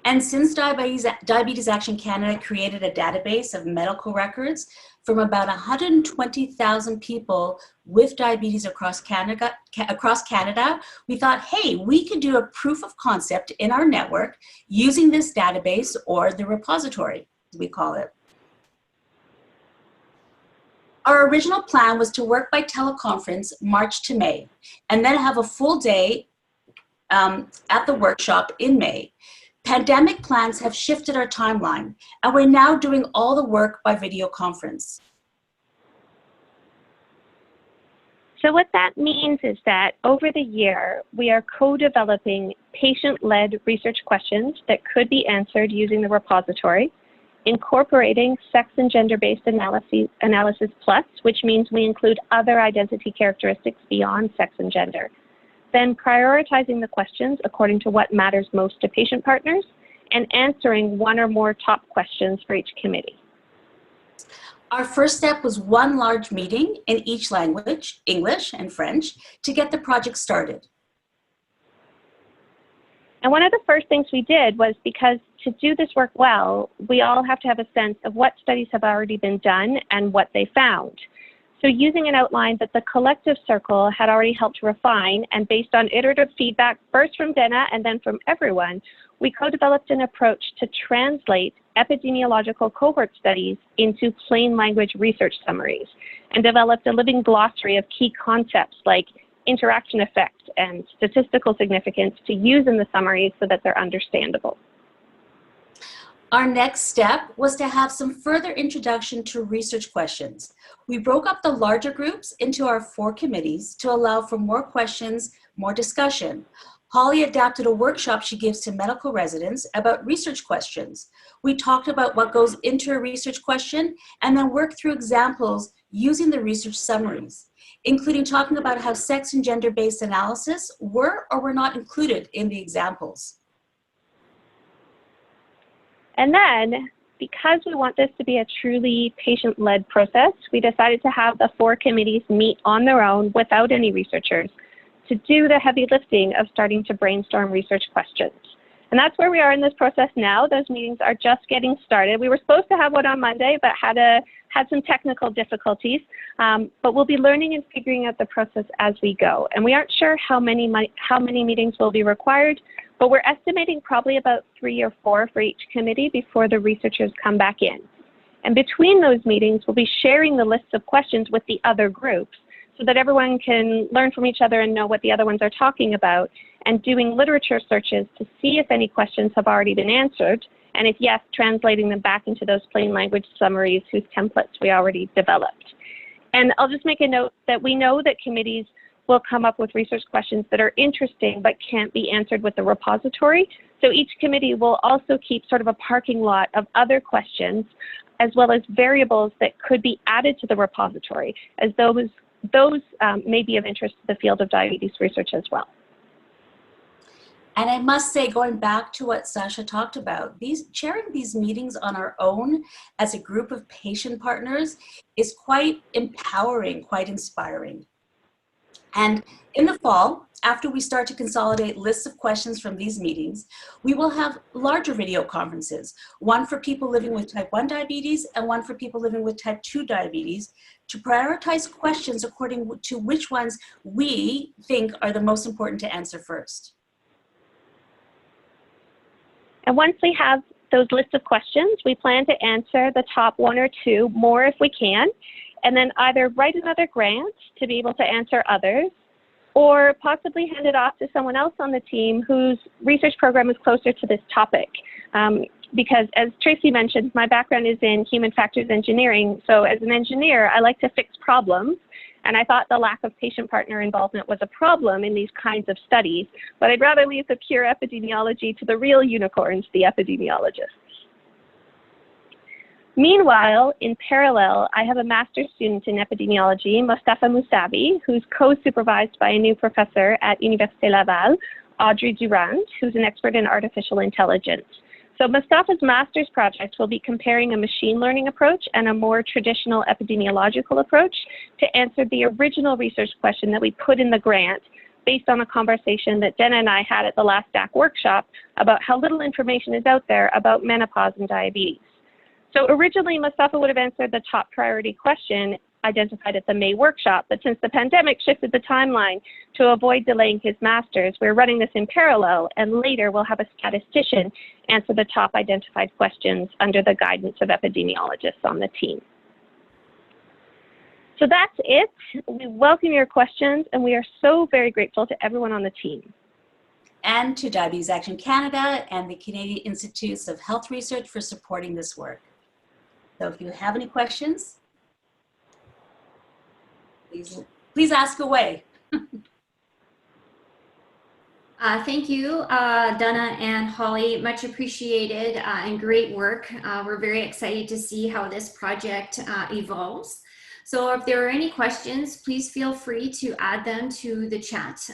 And since Diabetes Action Canada created a database of medical records from about 120,000 people with diabetes across Canada, we thought, hey, we could do a proof of concept in our network using this database, or the repository, as we call it. Our original plan was to work by teleconference March to May, and then have a full day at the workshop in May. Pandemic plans have shifted our timeline, and we're now doing all the work by video conference. So what that means is that over the year, we are co-developing patient-led research questions that could be answered using the repository, incorporating sex and gender-based analysis plus, which means we include other identity characteristics beyond sex and gender. Then prioritizing the questions according to what matters most to patient partners, and answering 1 or more top questions for each committee. Our first step was 1 large meeting in each language, English and French, to get the project started. And one of the first things we did was, because to do this work well, we all have to have a sense of what studies have already been done and what they found. So using an outline that the collective circle had already helped refine, and based on iterative feedback, first from Dana and then from everyone, we co-developed an approach to translate epidemiological cohort studies into plain language research summaries, and developed a living glossary of key concepts like interaction effect and statistical significance to use in the summaries so that they're understandable. Our next step was to have some further introduction to research questions. We broke up the larger groups into our 4 committees to allow for more questions, more discussion. Holly adapted a workshop she gives to medical residents about research questions. We talked about what goes into a research question, and then worked through examples using the research summaries, including talking about how sex and gender-based analysis were or were not included in the examples. And then, because we want this to be a truly patient-led process, we decided to have the 4 committees meet on their own without any researchers to do the heavy lifting of starting to brainstorm research questions. And that's where we are in this process now. Those meetings are just getting started. We were supposed to have one on Monday, but had some technical difficulties. But we'll be learning and figuring out the process as we go. And we aren't sure how many meetings will be required, but we're estimating probably about 3 or 4 for each committee before the researchers come back in. And between those meetings, we'll be sharing the lists of questions with the other groups so that everyone can learn from each other and know what the other ones are talking about, and doing literature searches to see if any questions have already been answered, and if yes, translating them back into those plain language summaries whose templates we already developed. And I'll just make a note that we know that committees will come up with research questions that are interesting but can't be answered with the repository. So each committee will also keep sort of a parking lot of other questions, as well as variables that could be added to the repository, as those may be of interest to the field of diabetes research as well. And I must say, going back to what Sasha talked about, chairing these meetings on our own as a group of patient partners is quite empowering, quite inspiring. And in the fall, after we start to consolidate lists of questions from these meetings, we will have larger video conferences, one for people living with type 1 diabetes and one for people living with type 2 diabetes, to prioritize questions according to which ones we think are the most important to answer first. And once we have those lists of questions, we plan to answer the top 1 or 2 more if we can, and then either write another grant to be able to answer others, or possibly hand it off to someone else on the team whose research program is closer to this topic. Because as Tracy mentioned, my background is in human factors engineering. So as an engineer, I like to fix problems. And I thought the lack of patient partner involvement was a problem in these kinds of studies. But I'd rather leave the pure epidemiology to the real unicorns, the epidemiologists. Meanwhile, in parallel, I have a master's student in epidemiology, Mostafa Moussavi, who's co-supervised by a new professor at Université Laval, Audrey Durand, who's an expert in artificial intelligence. So Mostafa's master's project will be comparing a machine learning approach and a more traditional epidemiological approach to answer the original research question that we put in the grant based on a conversation that Dana and I had at the last DAC workshop about how little information is out there about menopause and diabetes. So originally, Mostafa would have answered the top priority question identified at the May workshop, but since the pandemic shifted the timeline to avoid delaying his master's, we're running this in parallel, and later we'll have a statistician answer the top identified questions under the guidance of epidemiologists on the team. So that's it. We welcome your questions, and we are so very grateful to everyone on the team. And to Diabetes Action Canada and the Canadian Institutes of Health Research for supporting this work. So if you have any questions, please ask away. Thank you, Dana and Holly, much appreciated and great work. We're very excited to see how this project evolves. So if there are any questions, please feel free to add them to the chat.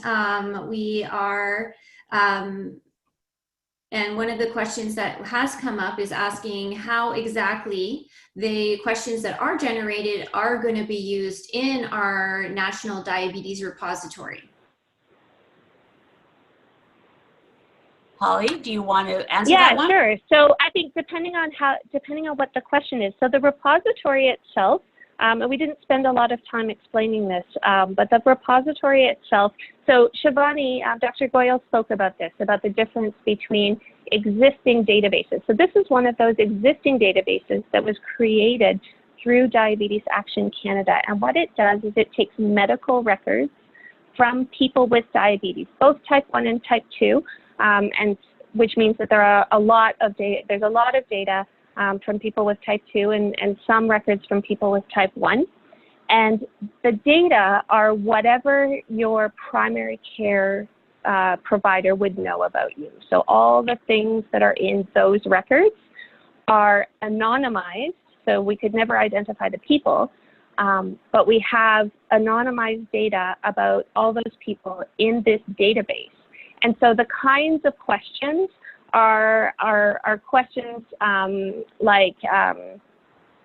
And one of the questions that has come up is asking how exactly the questions that are generated are going to be used in our National Diabetes Repository. Holly, do you want to answer that one? Yeah, sure. So I think depending on what the question is, so the repository itself, and we didn't spend a lot of time explaining this, but the repository itself, so Shivani, Dr. Goyal spoke about this, about the difference between existing databases. So this is one of those existing databases that was created through Diabetes Action Canada. And what it does is it takes medical records from people with diabetes, both type 1 and type 2, and which means that there's a lot of data from people with type 2 and some records from people with type 1. And the data are whatever your primary care provider would know about you. So all the things that are in those records are anonymized, so we could never identify the people, but we have anonymized data about all those people in this database. And so the kinds of questions are questions like,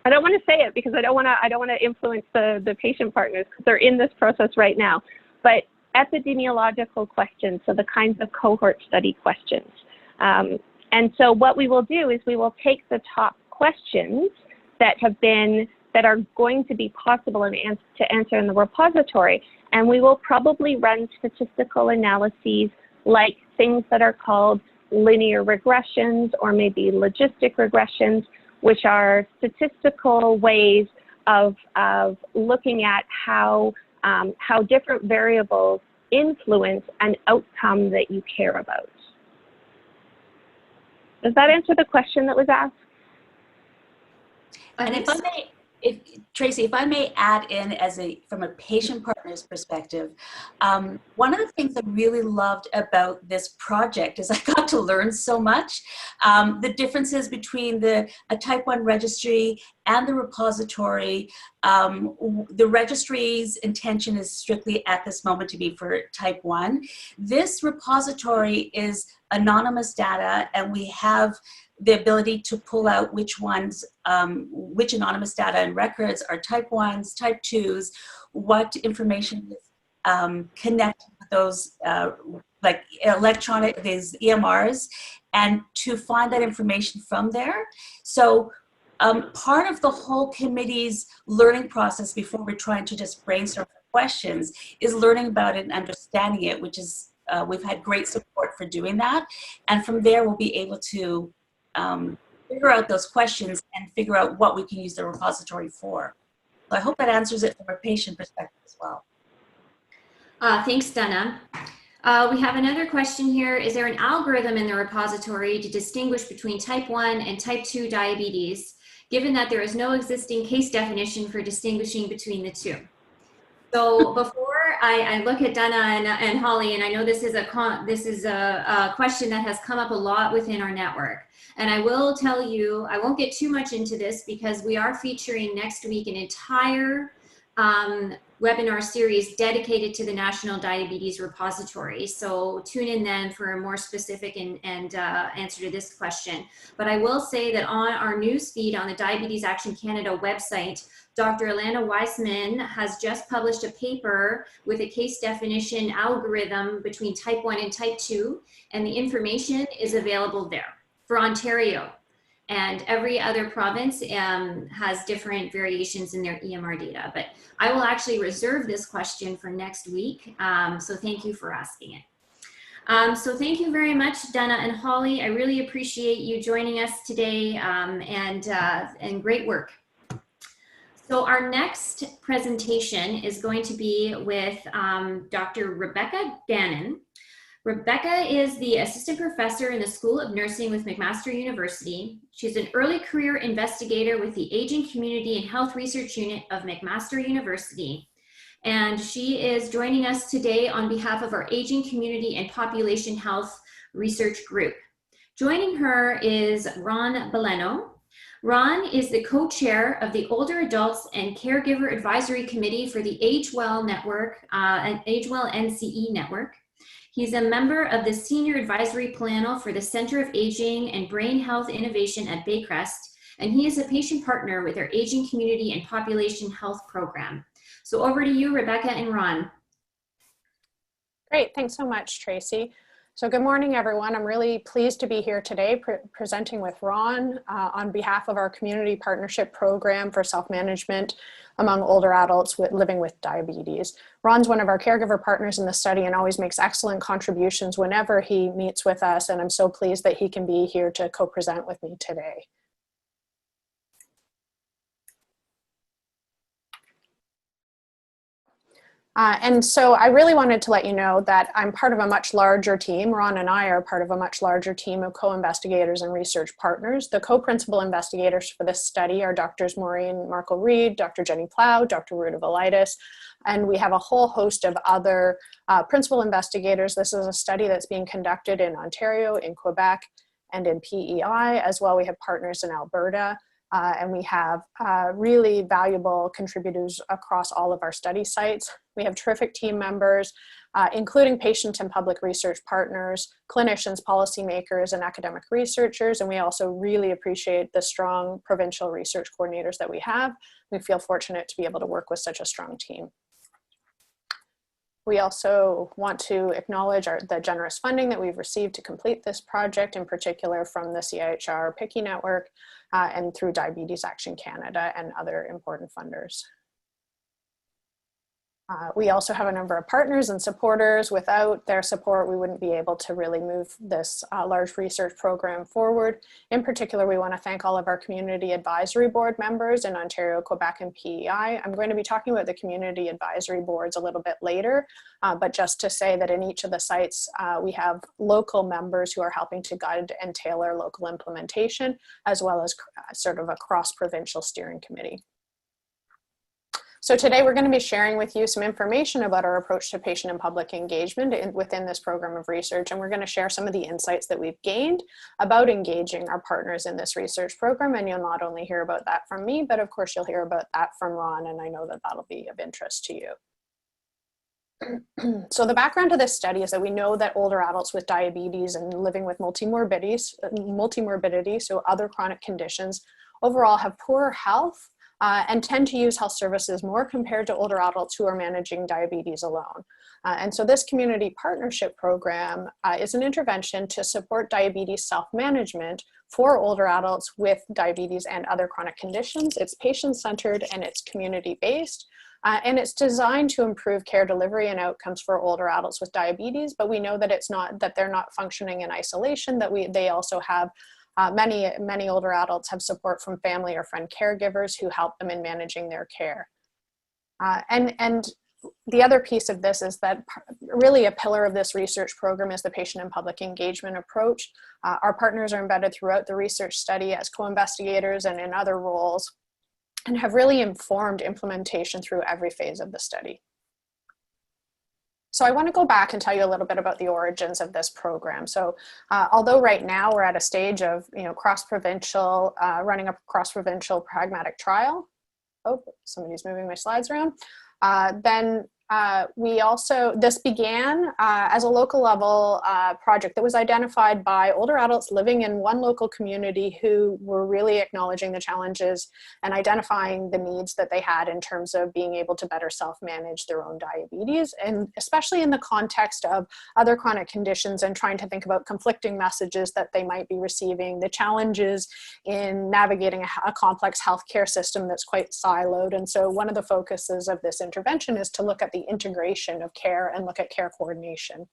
I don't want to say it because I don't want to influence the patient partners because they're in this process right now, but epidemiological questions, so the kinds of cohort study questions. And so what we will do is we will take the top questions that are going to be possible to answer in the repository, and we will probably run statistical analyses like things that are called linear regressions or maybe logistic regressions, which are statistical ways of looking at how different variables influence an outcome that you care about. Does that answer the question that was asked? And if I may, Tracy, if I may add in from a patient partner's perspective, one of the things I really loved about this project is I got to learn so much. The differences between a type 1 registry and the repository. The registry's intention is strictly at this moment to be for type 1. This repository is anonymous data, and we have the ability to pull out which anonymous data and records are type 1s, type 2s, what information is connected with those like electronic, these EMRs, and to find that information from there. So part of the whole committee's learning process before we're trying to just brainstorm questions is learning about it and understanding it, which is, we've had great support for doing that. And from there, we'll be able to figure out those questions and figure out what we can use the repository for. So I hope that answers it from a patient perspective as well. Thanks, Dana. We have another question here. Is there an algorithm in the repository to distinguish between type 1 and type 2 diabetes, given that there is no existing case definition for distinguishing between the two? So before I look at Dana and Holly, and I know this is a question that has come up a lot within our network. And I will tell you, I won't get too much into this because we are featuring next week an entire webinar series dedicated to the National Diabetes Repository. So tune in then for a more specific and answer to this question. But I will say that on our news feed on the Diabetes Action Canada website, Dr. Alana Weissman has just published a paper with a case definition algorithm between type 1 and type 2, and the information is available there for Ontario. And every other province has different variations in their EMR data. But I will actually reserve this question for next week. So thank you for asking it. So thank you very much, Dana and Holly. I really appreciate you joining us today and great work. So our next presentation is going to be with Dr. Rebecca Granann. Rebecca is the assistant professor in the School of Nursing with McMaster University. She's an early career investigator with the Aging Community and Health Research Unit of McMaster University. And she is joining us today on behalf of our Aging Community and Population Health Research Group. Joining her is Ron Beleno. Ron is the co-chair of the Older Adults and Caregiver Advisory Committee for the AgeWell Network, and AgeWell NCE Network. He's a member of the Senior Advisory Panel for the Center of Aging and Brain Health Innovation at Baycrest, and he is a patient partner with our Aging Community and Population Health Program. So over to you, Rebecca and Ron. Great, thanks so much, Tracy. So good morning, everyone. I'm really pleased to be here today presenting with Ron on behalf of our Community Partnership Program for Self-Management among older adults living with diabetes. Ron's one of our caregiver partners in the study and always makes excellent contributions whenever he meets with us, and I'm so pleased that he can be here to co-present with me today. And so I really wanted to let you know that I'm part of a much larger team. Ron and I are part of a much larger team of co-investigators and research partners. The co-principal investigators for this study are Drs. Maureen Markle-Reed, Dr. Jenny Plow, Dr. Ruta Velitis, and we have a whole host of other principal investigators. This is a study that's being conducted in Ontario, in Quebec, and in PEI. As well, we have partners in Alberta. And we have really valuable contributors across all of our study sites. We have terrific team members, including patient and public research partners, clinicians, policymakers, and academic researchers. And we also really appreciate the strong provincial research coordinators that we have. We feel fortunate to be able to work with such a strong team. We also want to acknowledge the generous funding that we've received to complete this project, in particular from the CIHR PICI network and through Diabetes Action Canada and other important funders. We also have a number of partners and supporters. Without their support, we wouldn't be able to really move this large research program forward. In particular, we want to thank all of our community advisory board members in Ontario, Quebec, and PEI. I'm going to be talking about the community advisory boards a little bit later, but just to say that in each of the sites, we have local members who are helping to guide and tailor local implementation, as well as sort of a cross-provincial steering committee. So today we're going to be sharing with you some information about our approach to patient and public engagement within this program of research, and we're going to share some of the insights that we've gained about engaging our partners in this research program. And you'll not only hear about that from me, but of course you'll hear about that from Ron, and I know that that'll be of interest to you. So the background to this study is that we know that older adults with diabetes and living with multimorbidity, so other chronic conditions, overall have poorer health and tend to use health services more compared to older adults who are managing diabetes alone. And so this community partnership program is an intervention to support diabetes self-management for older adults with diabetes and other chronic conditions. It's patient-centered and it's community-based. And it's designed to improve care delivery and outcomes for older adults with diabetes, but we know that it's not, that they're not functioning in isolation, that they also have many older adults have support from family or friend caregivers who help them in managing their care. And the other piece of this is that really a pillar of this research program is the patient and public engagement approach. Our partners are embedded throughout the research study as co-investigators and in other roles, and have really informed implementation through every phase of the study. So I want to go back and tell you a little bit about the origins of this program. So although right now we're at a stage of cross-provincial, running a cross-provincial pragmatic trial. Oh, somebody's moving my slides around. This began as a local level project that was identified by older adults living in one local community who were really acknowledging the challenges and identifying the needs that they had in terms of being able to better self-manage their own diabetes, and especially in the context of other chronic conditions and trying to think about conflicting messages that they might be receiving, the challenges in navigating a complex healthcare system that's quite siloed. And so one of the focuses of this intervention is to look at the integration of care and look at care coordination.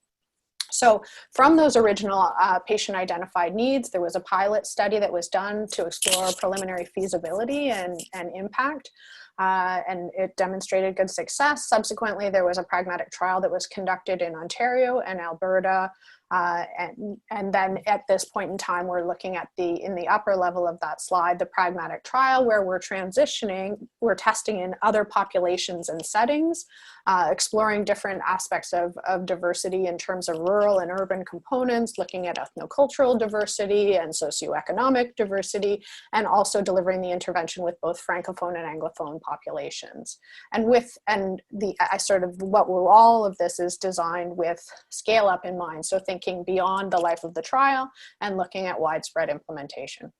So from those original patient identified needs, there was a pilot study that was done to explore preliminary feasibility and impact, and it demonstrated good success. Subsequently, there was a pragmatic trial that was conducted in Ontario and Alberta. And then at this point in time, we're looking at in the upper level of that slide, the pragmatic trial, where we're testing in other populations and settings, exploring different aspects of diversity in terms of rural and urban components, looking at ethnocultural diversity and socioeconomic diversity, and also delivering the intervention with both Francophone and Anglophone populations. And all of this is designed with scale up in mind. So thinking beyond the life of the trial and looking at widespread implementation.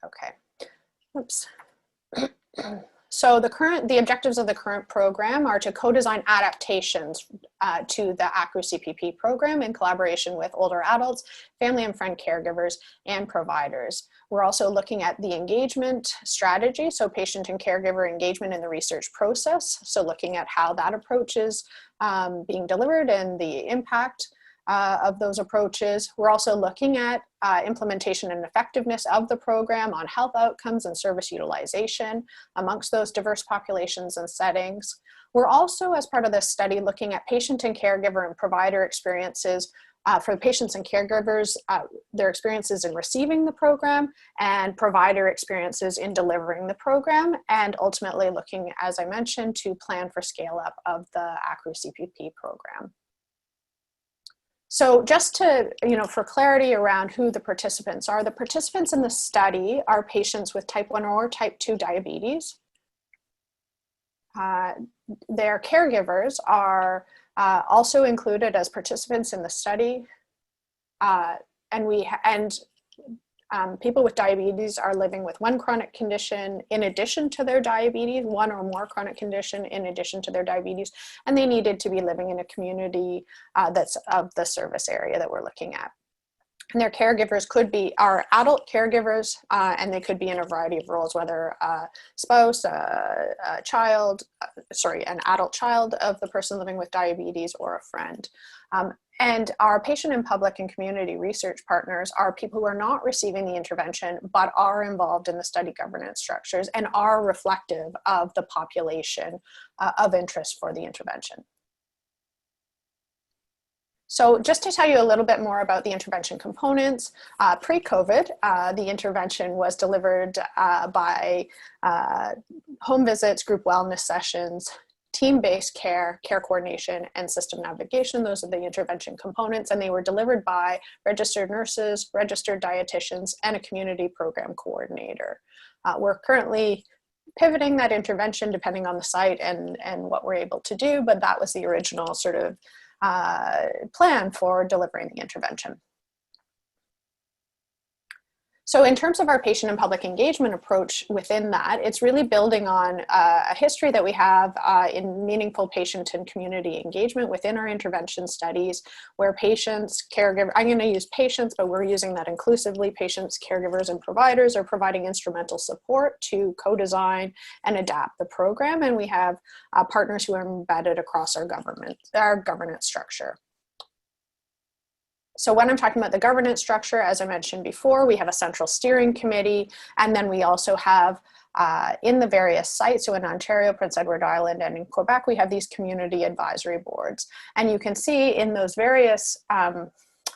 Okay, oops. So the objectives of the current program are to co-design adaptations to the ACHRU CPP program in collaboration with older adults, family and friend caregivers, and providers. We're also looking at the engagement strategy, so patient and caregiver engagement in the research process. So looking at how that approach is being delivered and the impact of those approaches. We're also looking at implementation and effectiveness of the program on health outcomes and service utilization amongst those diverse populations and settings. We're also, as part of this study, looking at patient and caregiver and provider experiences for the patients and caregivers, their experiences in receiving the program, and provider experiences in delivering the program, and ultimately looking, as I mentioned, to plan for scale up of the ACHRU CPP program. So just to, for clarity around who the participants are in the study are patients with type 1 or type 2 diabetes. Their caregivers are also included as participants in the study. People with diabetes are living with one chronic condition in addition to their diabetes, one or more chronic condition in addition to their diabetes, and they needed to be living in a community that's of the service area that we're looking at. And their caregivers are adult caregivers, and they could be in a variety of roles, whether a spouse, an adult child of the person living with diabetes, or a friend. And our patient and public and community research partners are people who are not receiving the intervention, but are involved in the study governance structures and are reflective of the population of interest for the intervention. So just to tell you a little bit more about the intervention components, pre-COVID, the intervention was delivered by home visits, group wellness sessions, team-based care, care coordination, and system navigation. Those are the intervention components, and they were delivered by registered nurses, registered dietitians, and a community program coordinator. We're currently pivoting that intervention depending on the site and what we're able to do, but that was the original sort of plan for delivering the intervention. So in terms of our patient and public engagement approach within that, it's really building on a history that we have in meaningful patient and community engagement within our intervention studies, where patients, caregivers, I'm going to use patients, but we're using that inclusively, patients, caregivers, and providers are providing instrumental support to co-design and adapt the program. And we have partners who are embedded across our governance structure. So when I'm talking about the governance structure, as I mentioned before, we have a central steering committee, and then we also have in the various sites, so in Ontario, Prince Edward Island, and in Quebec, we have these community advisory boards. And you can see in those various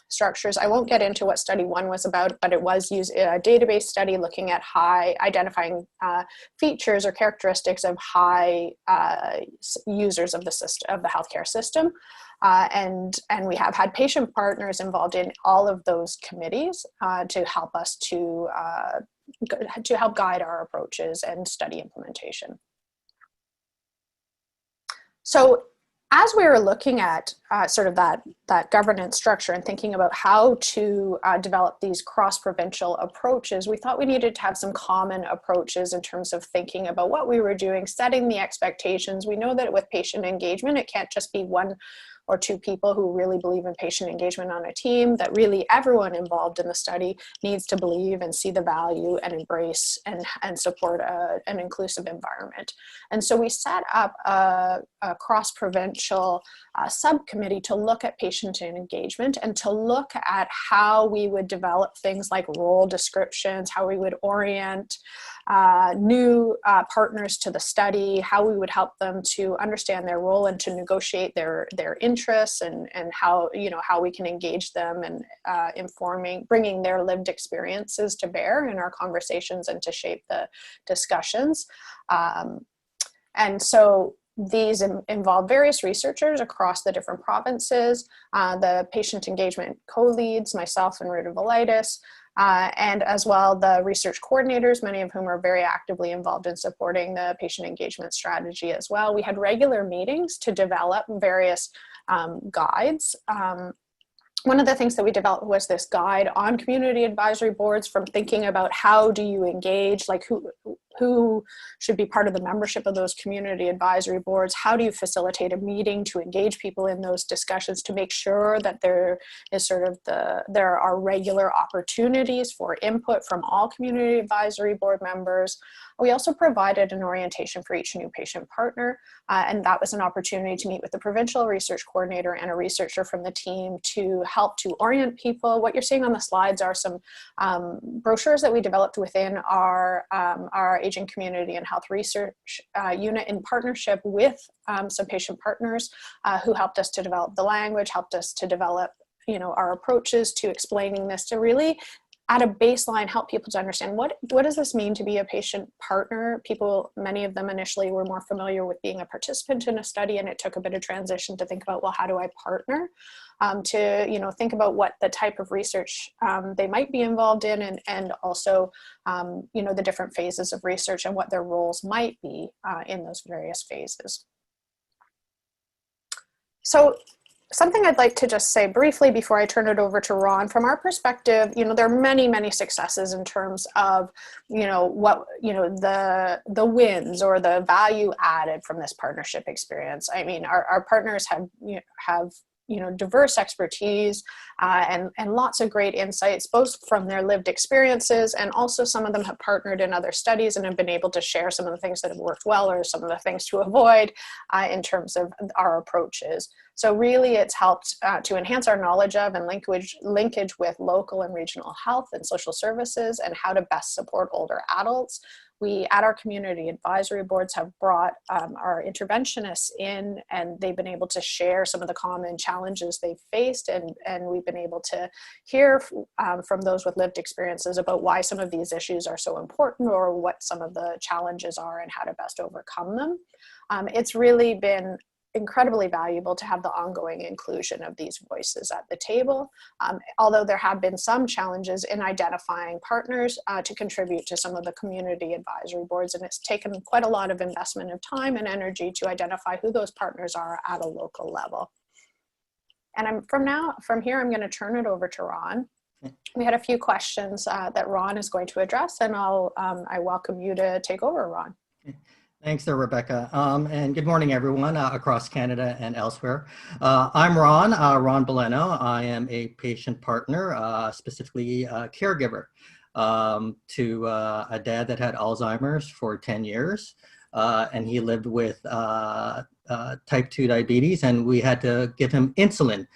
structures, I won't get into what study one was about, but it was a database study looking at identifying features or characteristics of high users of the system, of the healthcare system. And we have had patient partners involved in all of those committees to help us to help guide our approaches and study implementation. So as we were looking at sort of that governance structure and thinking about how to develop these cross-provincial approaches, we thought we needed to have some common approaches in terms of thinking about what we were doing, setting the expectations. We know that with patient engagement, it can't just be one or two people who really believe in patient engagement on a team, that really everyone involved in the study needs to believe and see the value and embrace and support an inclusive environment. And so we set up a cross-provincial subcommittee to look at patient engagement and to look at how we would develop things like role descriptions, how we would orient new partners to the study, how we would help them to understand their role and to negotiate their interests, and how we can engage them and bringing their lived experiences to bear in our conversations and to shape the discussions. And so these involve various researchers across the different provinces, the patient engagement co-leads, myself and Ruta Velitis, and as well the research coordinators, many of whom are very actively involved in supporting the patient engagement strategy as well. We had regular meetings to develop various guides. One of the things that we developed was this guide on community advisory boards, from thinking about how do you engage, like who should be part of the membership of those community advisory boards, how do you facilitate a meeting to engage people in those discussions to make sure that there is there are regular opportunities for input from all community advisory board members. We also provided an orientation for each new patient partner, and that was an opportunity to meet with the provincial research coordinator and a researcher from the team to help to orient people. What you're seeing on the slides are some brochures that we developed within our Aging Community and Health Research unit in partnership with some patient partners who helped us to develop the language, helped us to develop our approaches to explaining this, to really at a baseline help people to understand what does this mean to be a patient partner. People, many of them initially were more familiar with being a participant in a study, and it took a bit of transition to think about, well, how do I partner? To think about what the type of research they might be involved in, and also the different phases of research and what their roles might be in those various phases. So something I'd like to just say briefly before I turn it over to Ron, from our perspective, there are many, many successes in terms of, the wins or the value added from this partnership experience. I mean, our partners have diverse expertise and lots of great insights, both from their lived experiences, and also some of them have partnered in other studies and have been able to share some of the things that have worked well or some of the things to avoid in terms of our approaches. So really it's helped to enhance our knowledge of and linkage with local and regional health and social services and how to best support older adults. We, at our community advisory boards, have brought our interventionists in, and they've been able to share some of the common challenges they've faced, and we've been able to hear from those with lived experiences about why some of these issues are so important or what some of the challenges are and how to best overcome them. It's really been incredibly valuable to have the ongoing inclusion of these voices at the table, although there have been some challenges in identifying partners to contribute to some of the community advisory boards, and it's taken quite a lot of investment of time and energy to identify who those partners are at a local level. And from here, I'm going to turn it over to Ron. We had a few questions that Ron is going to address, and I welcome you to take over, Ron. Thanks there, Rebecca. And good morning, everyone across Canada and elsewhere. I'm Ron Beleno. I am a patient partner, specifically a caregiver to a dad that had Alzheimer's for 10 years. And he lived with type 2 diabetes, and we had to give him insulin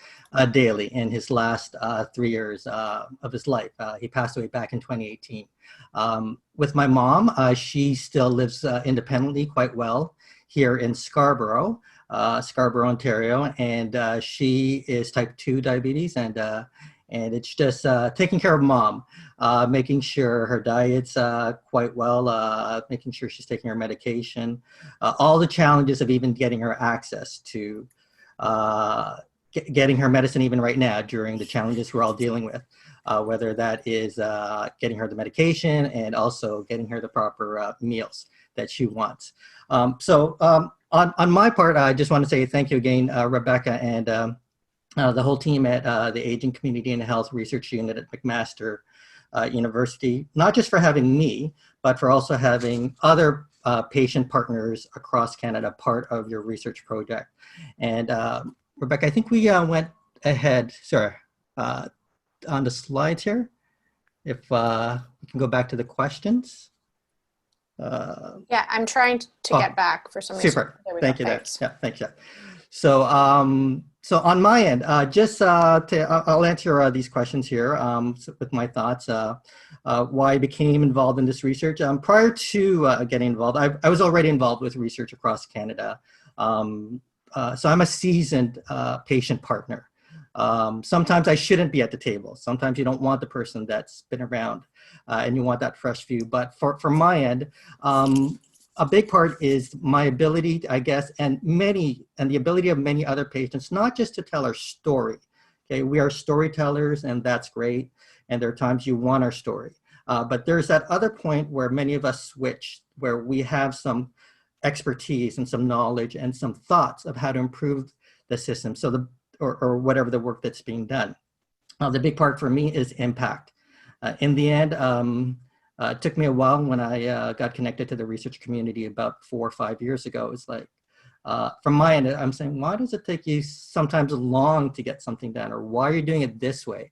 daily in his last 3 years of his life. He passed away back in 2018. With my mom, she still lives independently quite well here in Scarborough, Ontario, and she is type 2 diabetes, and it's just taking care of mom, making sure her diet's quite well, making sure she's taking her medication, all the challenges of even getting her access to getting her medicine even right now during the challenges we're all dealing with, whether that is getting her the medication and also getting her the proper meals that she wants. On my part, I just want to say thank you again, Rebecca, and the whole team at the Aging Community and Health Research Unit at McMaster University, not just for having me, but for also having other patient partners across Canada part of your research project. And Rebecca, I think we went ahead, sorry, on the slides here. If we can go back to the questions. Yeah, I'm trying to get back for some reason. Super, There we thank go. you. Thanks. Yeah, thanks, yeah. So, so on my end, I'll answer these questions here with my thoughts. Why I became involved in this research. Prior to getting involved, I was already involved with research across Canada. So I'm a seasoned patient partner. Sometimes I shouldn't be at the table. Sometimes you don't want the person that's been around and you want that fresh view. But for my end, a big part is my ability, I guess, and the ability of many other patients, not just to tell our story. Okay, we are storytellers, and that's great. And there are times you want our story. But there's that other point where many of us switch, where we have some expertise and some knowledge and some thoughts of how to improve the system, so or whatever the work that's being done. The big part for me is impact. In the end, it took me a while when I got connected to the research community about 4 or 5 years ago. It's like, from my end, I'm saying, why does it take you sometimes long to get something done, or why are you doing it this way?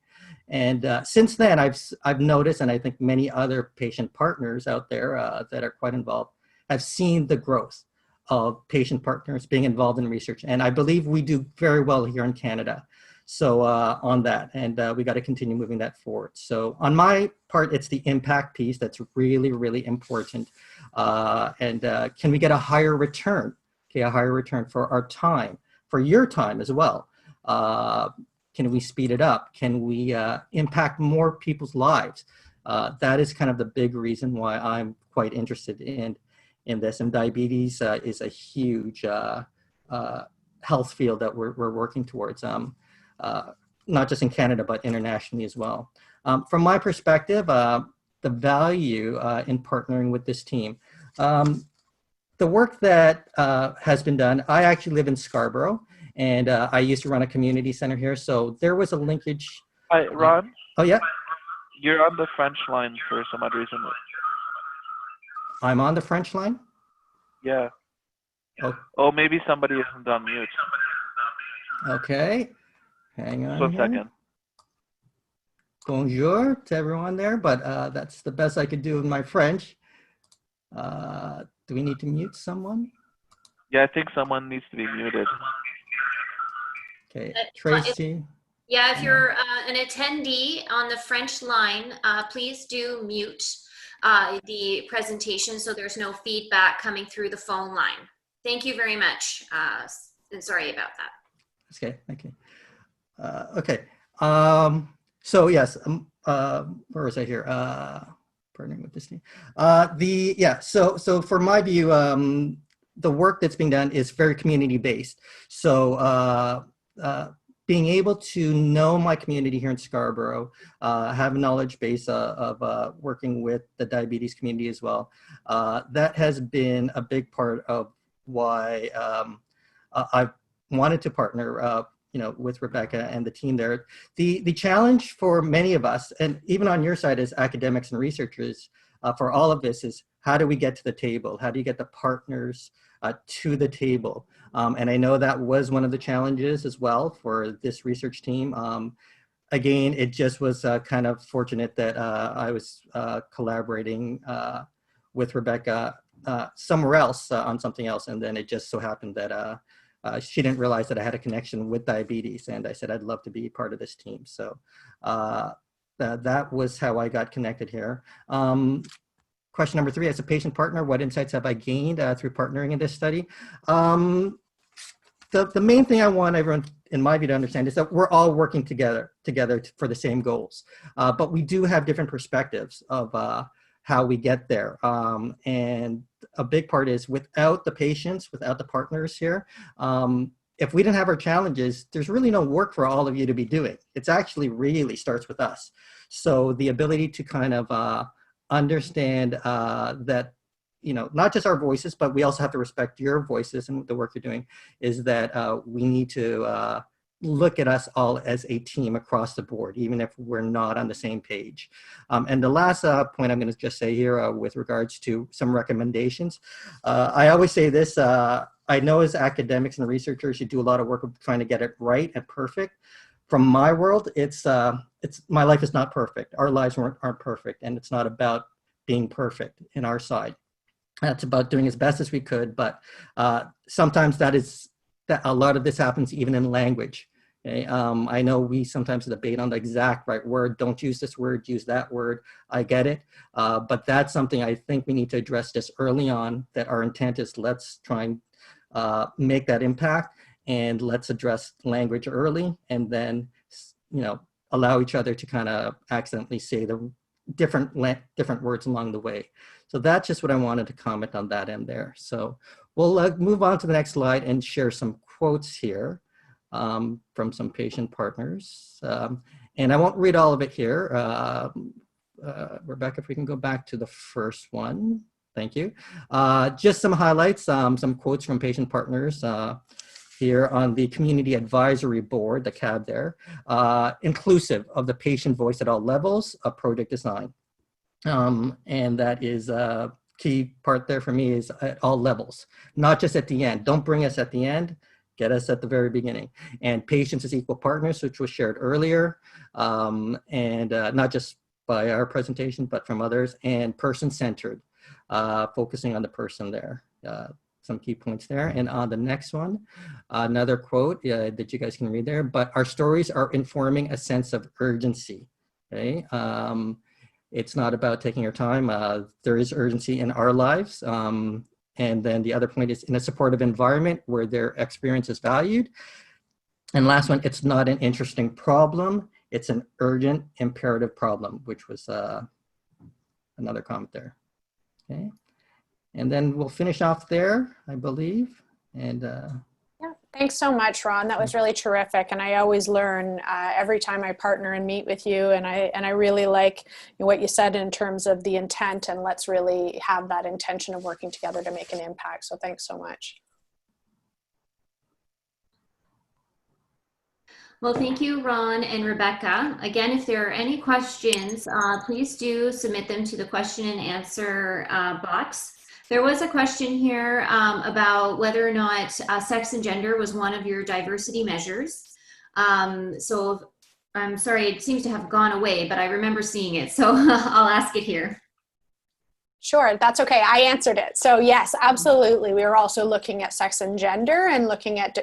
And since then, I've noticed, and I think many other patient partners out there that are quite involved have seen the growth of patient partners being involved in research. And I believe we do very well here in Canada. So on that, and we got to continue moving that forward. So on my part, it's the impact piece that's really, really important. And can we get a higher return? Okay, a higher return for our time, for your time as well. Can we speed it up? Can we impact more people's lives? That is kind of the big reason why I'm quite interested in this. And diabetes is a huge health field that we're working towards. Not just in Canada, but internationally as well. From my perspective, the value in partnering with this team, the work that has been done, I actually live in Scarborough, and I used to run a community center here, so there was a linkage. Hi, Ron? Oh, yeah? You're on the French line for some odd reason. I'm on the French line? Yeah. Oh, maybe somebody isn't on mute. Okay. Hang on. 1 second. Bonjour to everyone there, but that's the best I could do with my French. Do we need to mute someone? Yeah, I think someone needs to be muted. Okay, Tracy. Yeah, if you're an attendee on the French line, please do mute the presentation so there's no feedback coming through the phone line. Thank you very much, and sorry about that. Okay, thank you. Okay, so yes, where was I here? Partnering with this team. So for my view, the work that's being done is very community-based. So being able to know my community here in Scarborough, have a knowledge base of working with the diabetes community as well, that has been a big part of why I've wanted to partner with Rebecca and the team there. The challenge for many of us, and even on your side as academics and researchers, for all of this is, how do we get to the table? How do you get the partners to the table? And I know that was one of the challenges as well for this research team. Again, it just was kind of fortunate that I was collaborating with Rebecca somewhere else on something else, and then it just so happened that she didn't realize that I had a connection with diabetes, and I said I'd love to be part of this team. So that was how I got connected here. Question number 3, as a patient partner, what insights have I gained through partnering in this study? The main thing I want everyone, in my view, to understand is that we're all working together for the same goals, but we do have different perspectives of how we get there. And a big part is without the patients, without the partners here, if we didn't have our challenges, there's really no work for all of you to be doing. It's actually really starts with us. So the ability to kind of understand that, you know, not just our voices, but we also have to respect your voices and the work you're doing, is that we need to look at us all as a team across the board, even if we're not on the same page. And the last point I'm going to just say here with regards to some recommendations. I always say this, I know as academics and researchers, you do a lot of work of trying to get it right and perfect. From my world, my life is not perfect. Our lives aren't perfect, and it's not about being perfect in our side. It's about doing as best as we could, but sometimes that a lot of this happens even in language. Okay? I know we sometimes debate on the exact right word. Don't use this word, use that word. I get it, but that's something I think we need to address just early on, that our intent is let's try and make that impact, and let's address language early, and then, you know, allow each other to kind of accidentally say the different words along the way. So that's just what I wanted to comment on that end there. So we'll move on to the next slide and share some quotes here from some patient partners. And I won't read all of it here. Rebecca, if we can go back to the first one. Thank you. Just some highlights, some quotes from patient partners here on the Community Advisory Board, the CAB there, inclusive of the patient voice at all levels of project design. And that is a key part there for me, is at all levels, not just at the end. Don't bring us at the end, get us at the very beginning. And patients as equal partners, which was shared earlier, and not just by our presentation, but from others, and person-centered, focusing on the person there. Some key points there. And on the next one, another quote that you guys can read there, but our stories are informing a sense of urgency, okay? It's not about taking your time. There is urgency in our lives. And then the other point is in a supportive environment where their experience is valued. And last one, it's not an interesting problem. It's an urgent, imperative problem, which was another comment there, okay? And then we'll finish off there, I believe. And yeah, thanks so much, Ron. That was really terrific. And I always learn every time I partner and meet with you. And I really like what you said in terms of the intent, and let's really have that intention of working together to make an impact. So thanks so much. Well, thank you, Ron and Rebecca. Again, if there are any questions, please do submit them to the question and answer box. There was a question here about whether or not sex and gender was one of your diversity measures. So I'm sorry, it seems to have gone away, but I remember seeing it, so I'll ask it here. Sure, that's okay. I answered it. So yes, absolutely. We were also looking at sex and gender and looking at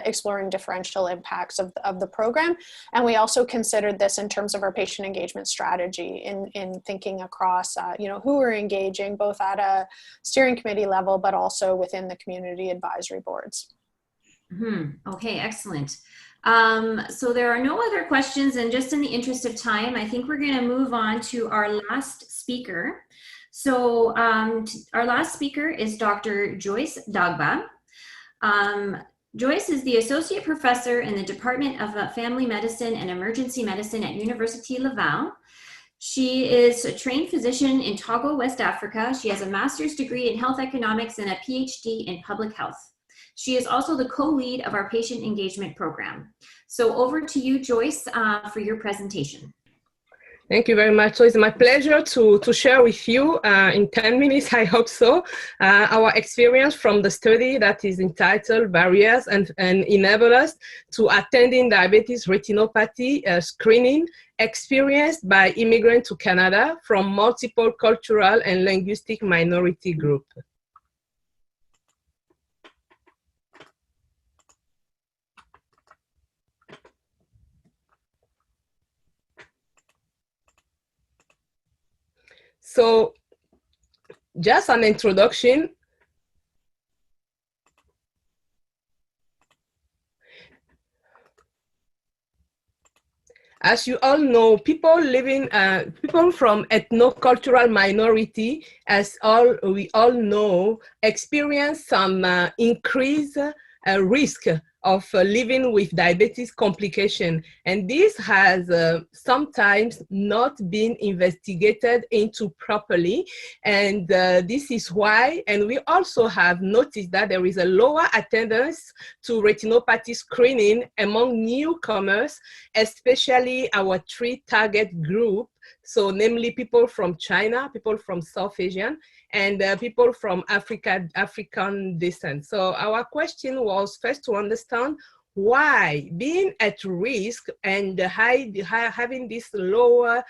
exploring differential impacts of the program. And we also considered this in terms of our patient engagement strategy in thinking across, who we're engaging both at a steering committee level, but also within the community advisory boards. Okay, excellent. So there are no other questions, and just in the interest of time, I think we're going to move on to our last speaker. So our last speaker is Dr. Joyce Dagba. Joyce is the Associate Professor in the Department of Family Medicine and Emergency Medicine at University Laval. She is a trained physician in Togo, West Africa. She has a master's degree in health economics and a PhD in public health. She is also the co-lead of our patient engagement program. So over to you, Joyce, for your presentation. Thank you very much. So it's my pleasure to share with you in 10 minutes, I hope so, our experience from the study that is entitled Barriers and Enable Us to Attending Diabetes Retinopathy Screening Experienced by Immigrants to Canada from Multiple Cultural and Linguistic Minority Group. So just an introduction. As you all know, people from ethnocultural minority, we all know, experience some increased risk of living with diabetes complication. And this has sometimes not been investigated into properly. And this is why, and we also have noticed that there is a lower attendance to retinopathy screening among newcomers, especially our 3 target group. So namely people from China, people from South Asian, and people from African descent. So our question was first to understand why being at risk and having this lower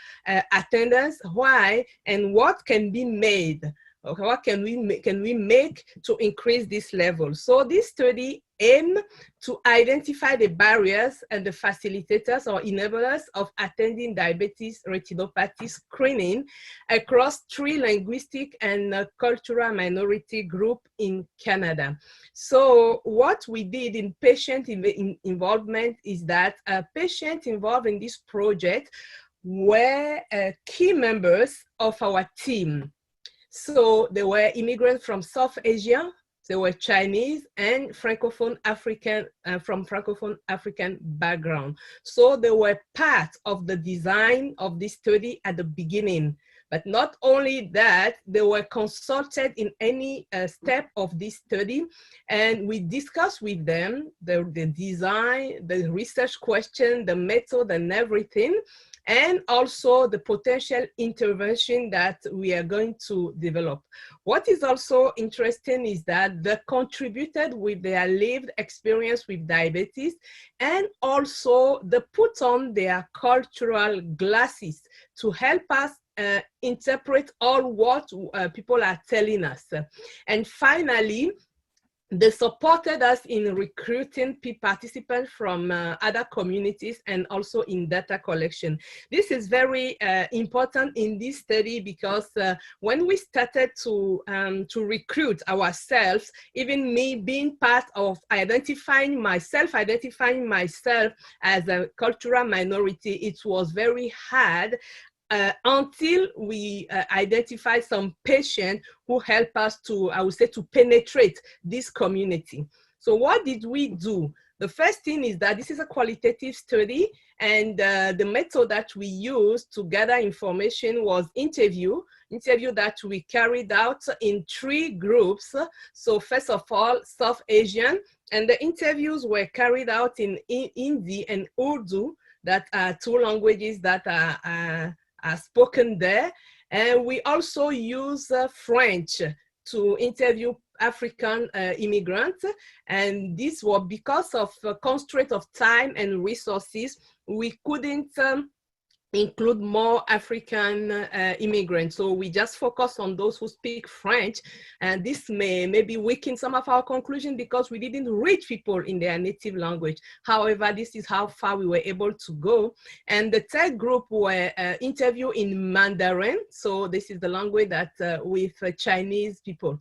attendance, why, and what can be made. Okay, what can we make to increase this level? So this study aimed to identify the barriers and the facilitators or enablers of attending diabetes retinopathy screening across 3 linguistic and cultural minority groups in Canada. So what we did in patient involvement is that patients involved in this project were key members of our team. So there were immigrants from South Asia, there were Chinese and Francophone African, from Francophone African background. So they were part of the design of this study at the beginning. But not only that, they were consulted in any step of this study, and we discussed with them the design, the research question, the method and everything, and also the potential intervention that we are going to develop. What is also interesting is that they contributed with their lived experience with diabetes, and also they put on their cultural glasses to help us interpret all what people are telling us. And finally, they supported us in recruiting participants from other communities and also in data collection. This is very important in this study because when we started to recruit ourselves, even me being part of identifying myself as a cultural minority, it was very hard until we identify some patients who help us to, I would say, to penetrate this community. So what did we do? The first thing is that this is a qualitative study, and the method that we used to gather information was interview that we carried out in 3 groups. So first of all, South Asian, and the interviews were carried out in Hindi and Urdu, that are 2 languages that are spoken there. And we also use French to interview African immigrants. And this was because of constraint of time and resources, we couldn't include more African immigrants. So we just focus on those who speak French, and this may maybe weaken some of our conclusion because we didn't reach people in their native language. However, this is how far we were able to go. And the 3rd group were interviewed in Mandarin. So this is the language that with Chinese people.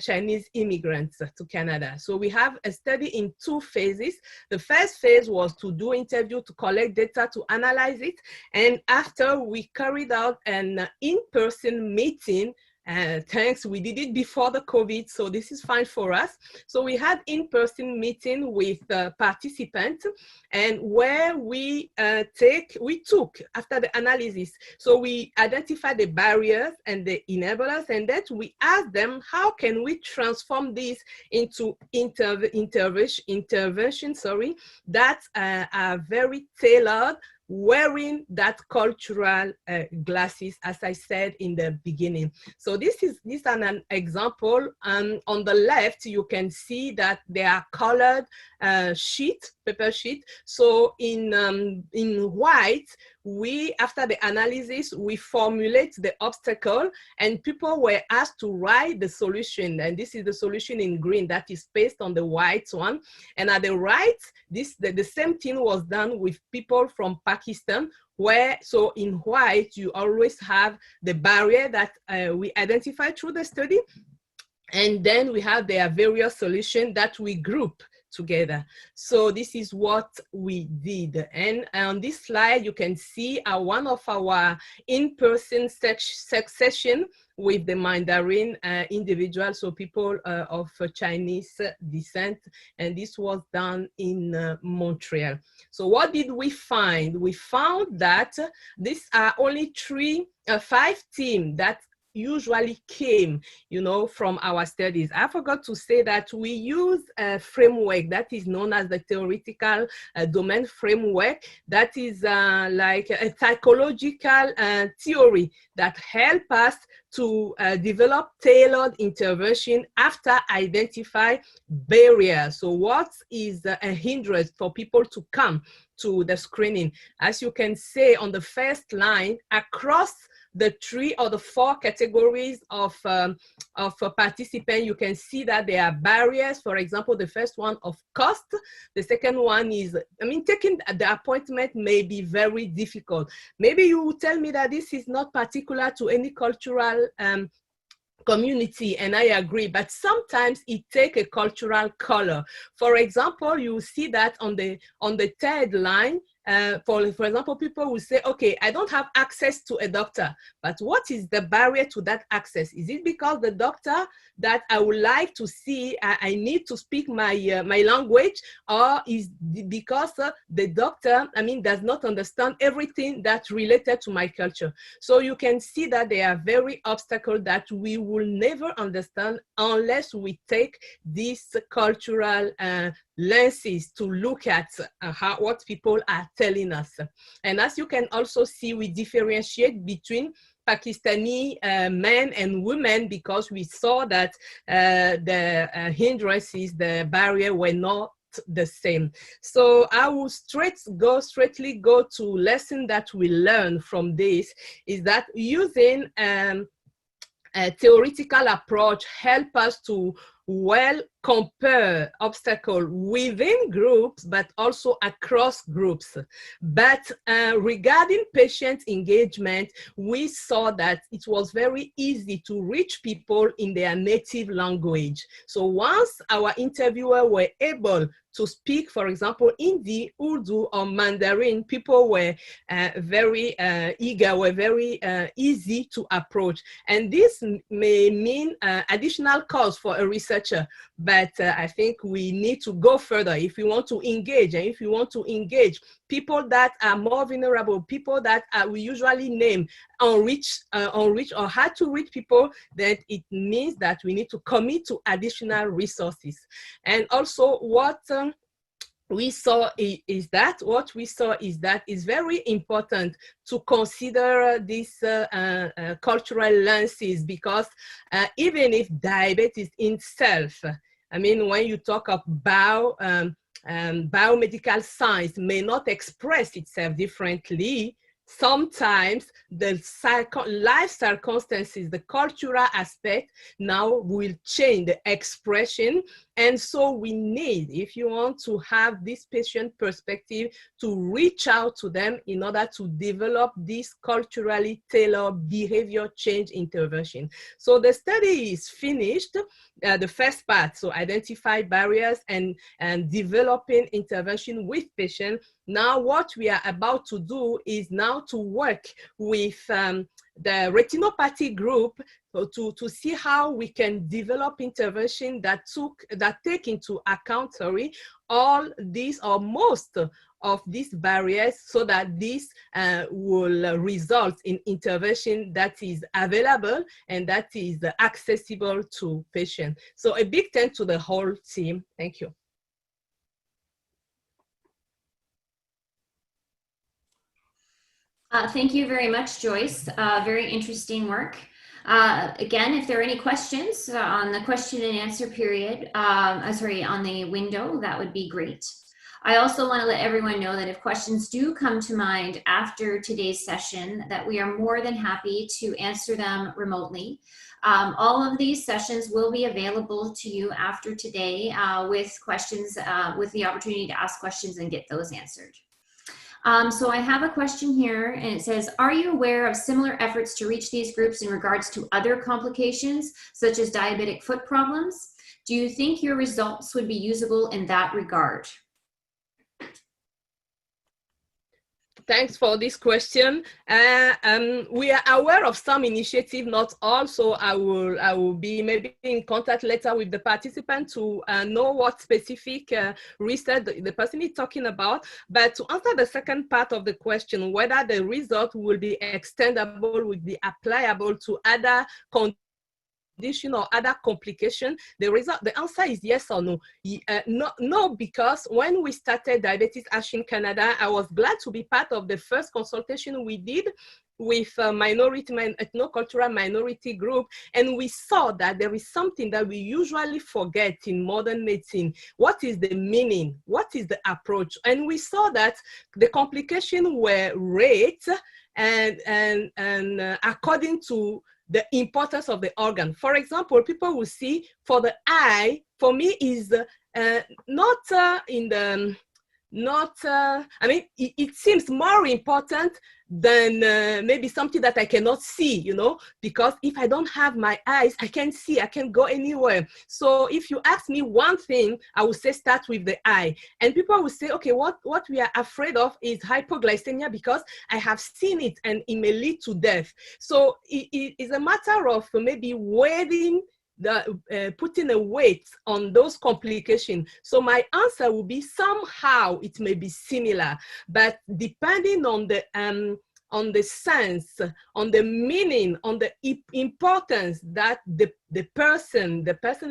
Chinese immigrants to Canada. So we have a study in 2 phases. The first phase was to do interview, to collect data, to analyze it. And after, we carried out an in-person meeting. Thanks, we did it before the COVID, so this is fine for us. So we had in-person meeting with participants, and where we took after the analysis. So we identified the barriers and the enablers, and that we asked them, how can we transform this into intervention, that are very tailored, wearing that cultural glasses, as I said in the beginning. So this is an example. On the left, you can see that they are colored paper sheet. So in white, after the analysis, we formulate the obstacle, and people were asked to write the solution. And this is the solution in green that is based on the white one. And at the right, the same thing was done with people from Pakistan where, so in white, you always have the barrier that we identified through the study. And then we have their various solutions that we group together. So this is what we did. And on this slide, you can see one of our in-person session with the Mandarin individuals, so people of Chinese descent. And this was done in Montreal. So what did we find? We found that these are only 5 teams that usually came, from our studies. I forgot to say that we use a framework that is known as the theoretical domain framework. That is like a psychological theory that help us to develop tailored intervention after identify barriers. So what is a hindrance for people to come to the screening? As you can see on the first line, across the 3 or the 4 categories of participants, you can see that there are barriers. For example, the first one of cost. The second one is, taking the appointment may be very difficult. Maybe you will tell me that this is not particular to any cultural community, and I agree, but sometimes it takes a cultural color. For example, you see that on the 3rd line, for example, people will say, okay, I don't have access to a doctor, but what is the barrier to that access? Is it because the doctor that I would like to see, I need to speak my language, or is because the doctor, does not understand everything that's related to my culture? So you can see that there are very obstacles that we will never understand unless we take these cultural lenses to look at what people are telling us. And as you can also see, we differentiate between Pakistani men and women because we saw that the hindrances, the barrier were not the same. So I will straightly go to lesson that we learn from this, is that using a theoretical approach help us to compare obstacles within groups, but also across groups. But regarding patient engagement, we saw that it was very easy to reach people in their native language. So once our interviewer were able to speak, for example, Hindi, Urdu, or Mandarin, people were very eager, were very easy to approach. And this may mean additional cost for a researcher, but I think we need to go further if we want to engage, and if we want to engage people that are more vulnerable, people that we usually name unreached or hard to reach people, then it means that we need to commit to additional resources. And also what we saw is that it's very important to consider these cultural lenses, because even if diabetes itself, when you talk about biomedical science may not express itself differently, sometimes the life circumstances, the cultural aspect now will change the expression. And so we need, if you want to have this patient perspective, to reach out to them in order to develop this culturally tailored behavior change intervention. So the study is finished, the first part, so identify barriers and developing intervention with patients. Now what we are about to do is now to work with the retinopathy group to see how we can develop intervention that take into account, all these or most of these barriers, so that this will result in intervention that is available and that is accessible to patients. So a big thanks to the whole team. Thank you. Thank you very much, Joyce. Very interesting work. Again, if there are any questions on the question and answer period, on the window, that would be great. I also want to let everyone know that if questions do come to mind after today's session, that we are more than happy to answer them remotely. All of these sessions will be available to you after today with questions, with the opportunity to ask questions and get those answered. So I have a question here, and it says, are you aware of similar efforts to reach these groups in regards to other complications, such as diabetic foot problems? Do you think your results would be usable in that regard? Thanks for this question. We are aware of some initiatives, not all, so I will be maybe in contact later with the participant to know what specific research the person is talking about. But to answer the second part of the question, whether the result will be extendable, will be applicable to other condition or other complication, the answer is yes or no. No, because when we started Diabetes ACHRU Canada, I was glad to be part of the first consultation we did with ethnocultural minority group, and we saw that there is something that we usually forget in modern medicine. What is the meaning? What is the approach? And we saw that the complications were rates and according to the importance of the organ. For example, people will see for the eye, for me is it seems more important than maybe something that I cannot see, you know, because if I don't have my eyes, I can't see, I can't go anywhere. So if you ask me one thing, I would say start with the eye. And people will say, okay, what we are afraid of is hypoglycemia because I have seen it and it may lead to death. So it is a matter of maybe weighing putting a weight on those complications. So my answer will be somehow it may be similar, but depending on the sense, on the meaning, on the importance that the person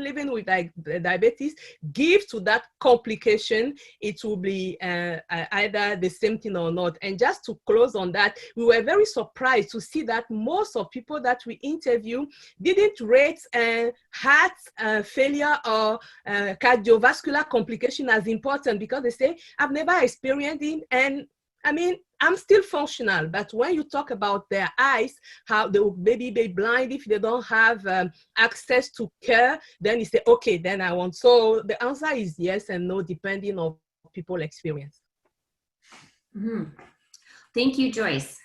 living with diabetes gives to that complication, it will be either the same thing or not. And just to close on that, we were very surprised to see that most of people that we interview didn't rate heart failure or cardiovascular complication as important, because they say, I've never experienced it, and I mean, I'm still functional, but when you talk about their eyes, how they will maybe be blind if they don't have access to care, then you say, okay, then I want. So the answer is yes and no, depending on people's experience. Mm-hmm. Thank you, Joyce.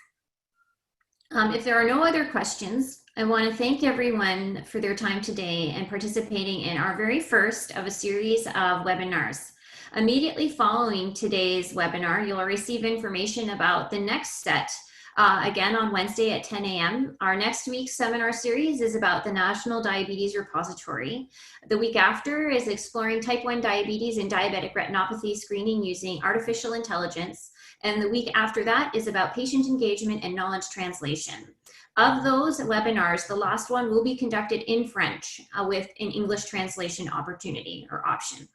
If there are no other questions, I want to thank everyone for their time today and participating in our very first of a series of webinars. Immediately following today's webinar, you'll receive information about the next set, again on Wednesday at 10 a.m. Our next week's seminar series is about the National Diabetes Repository. The week after is exploring type 1 diabetes and diabetic retinopathy screening using artificial intelligence. And the week after that is about patient engagement and knowledge translation. Of those webinars, the last one will be conducted in French with an English translation opportunity or option.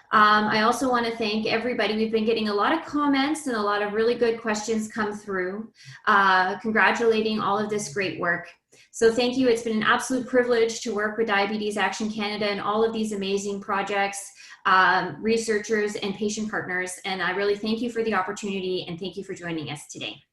I also want to thank everybody. We've been getting a lot of comments and a lot of really good questions come through, congratulating all of this great work. So thank you. It's been an absolute privilege to work with Diabetes ACHRU Canada and all of these amazing projects, researchers and patient partners. And I really thank you for the opportunity and thank you for joining us today.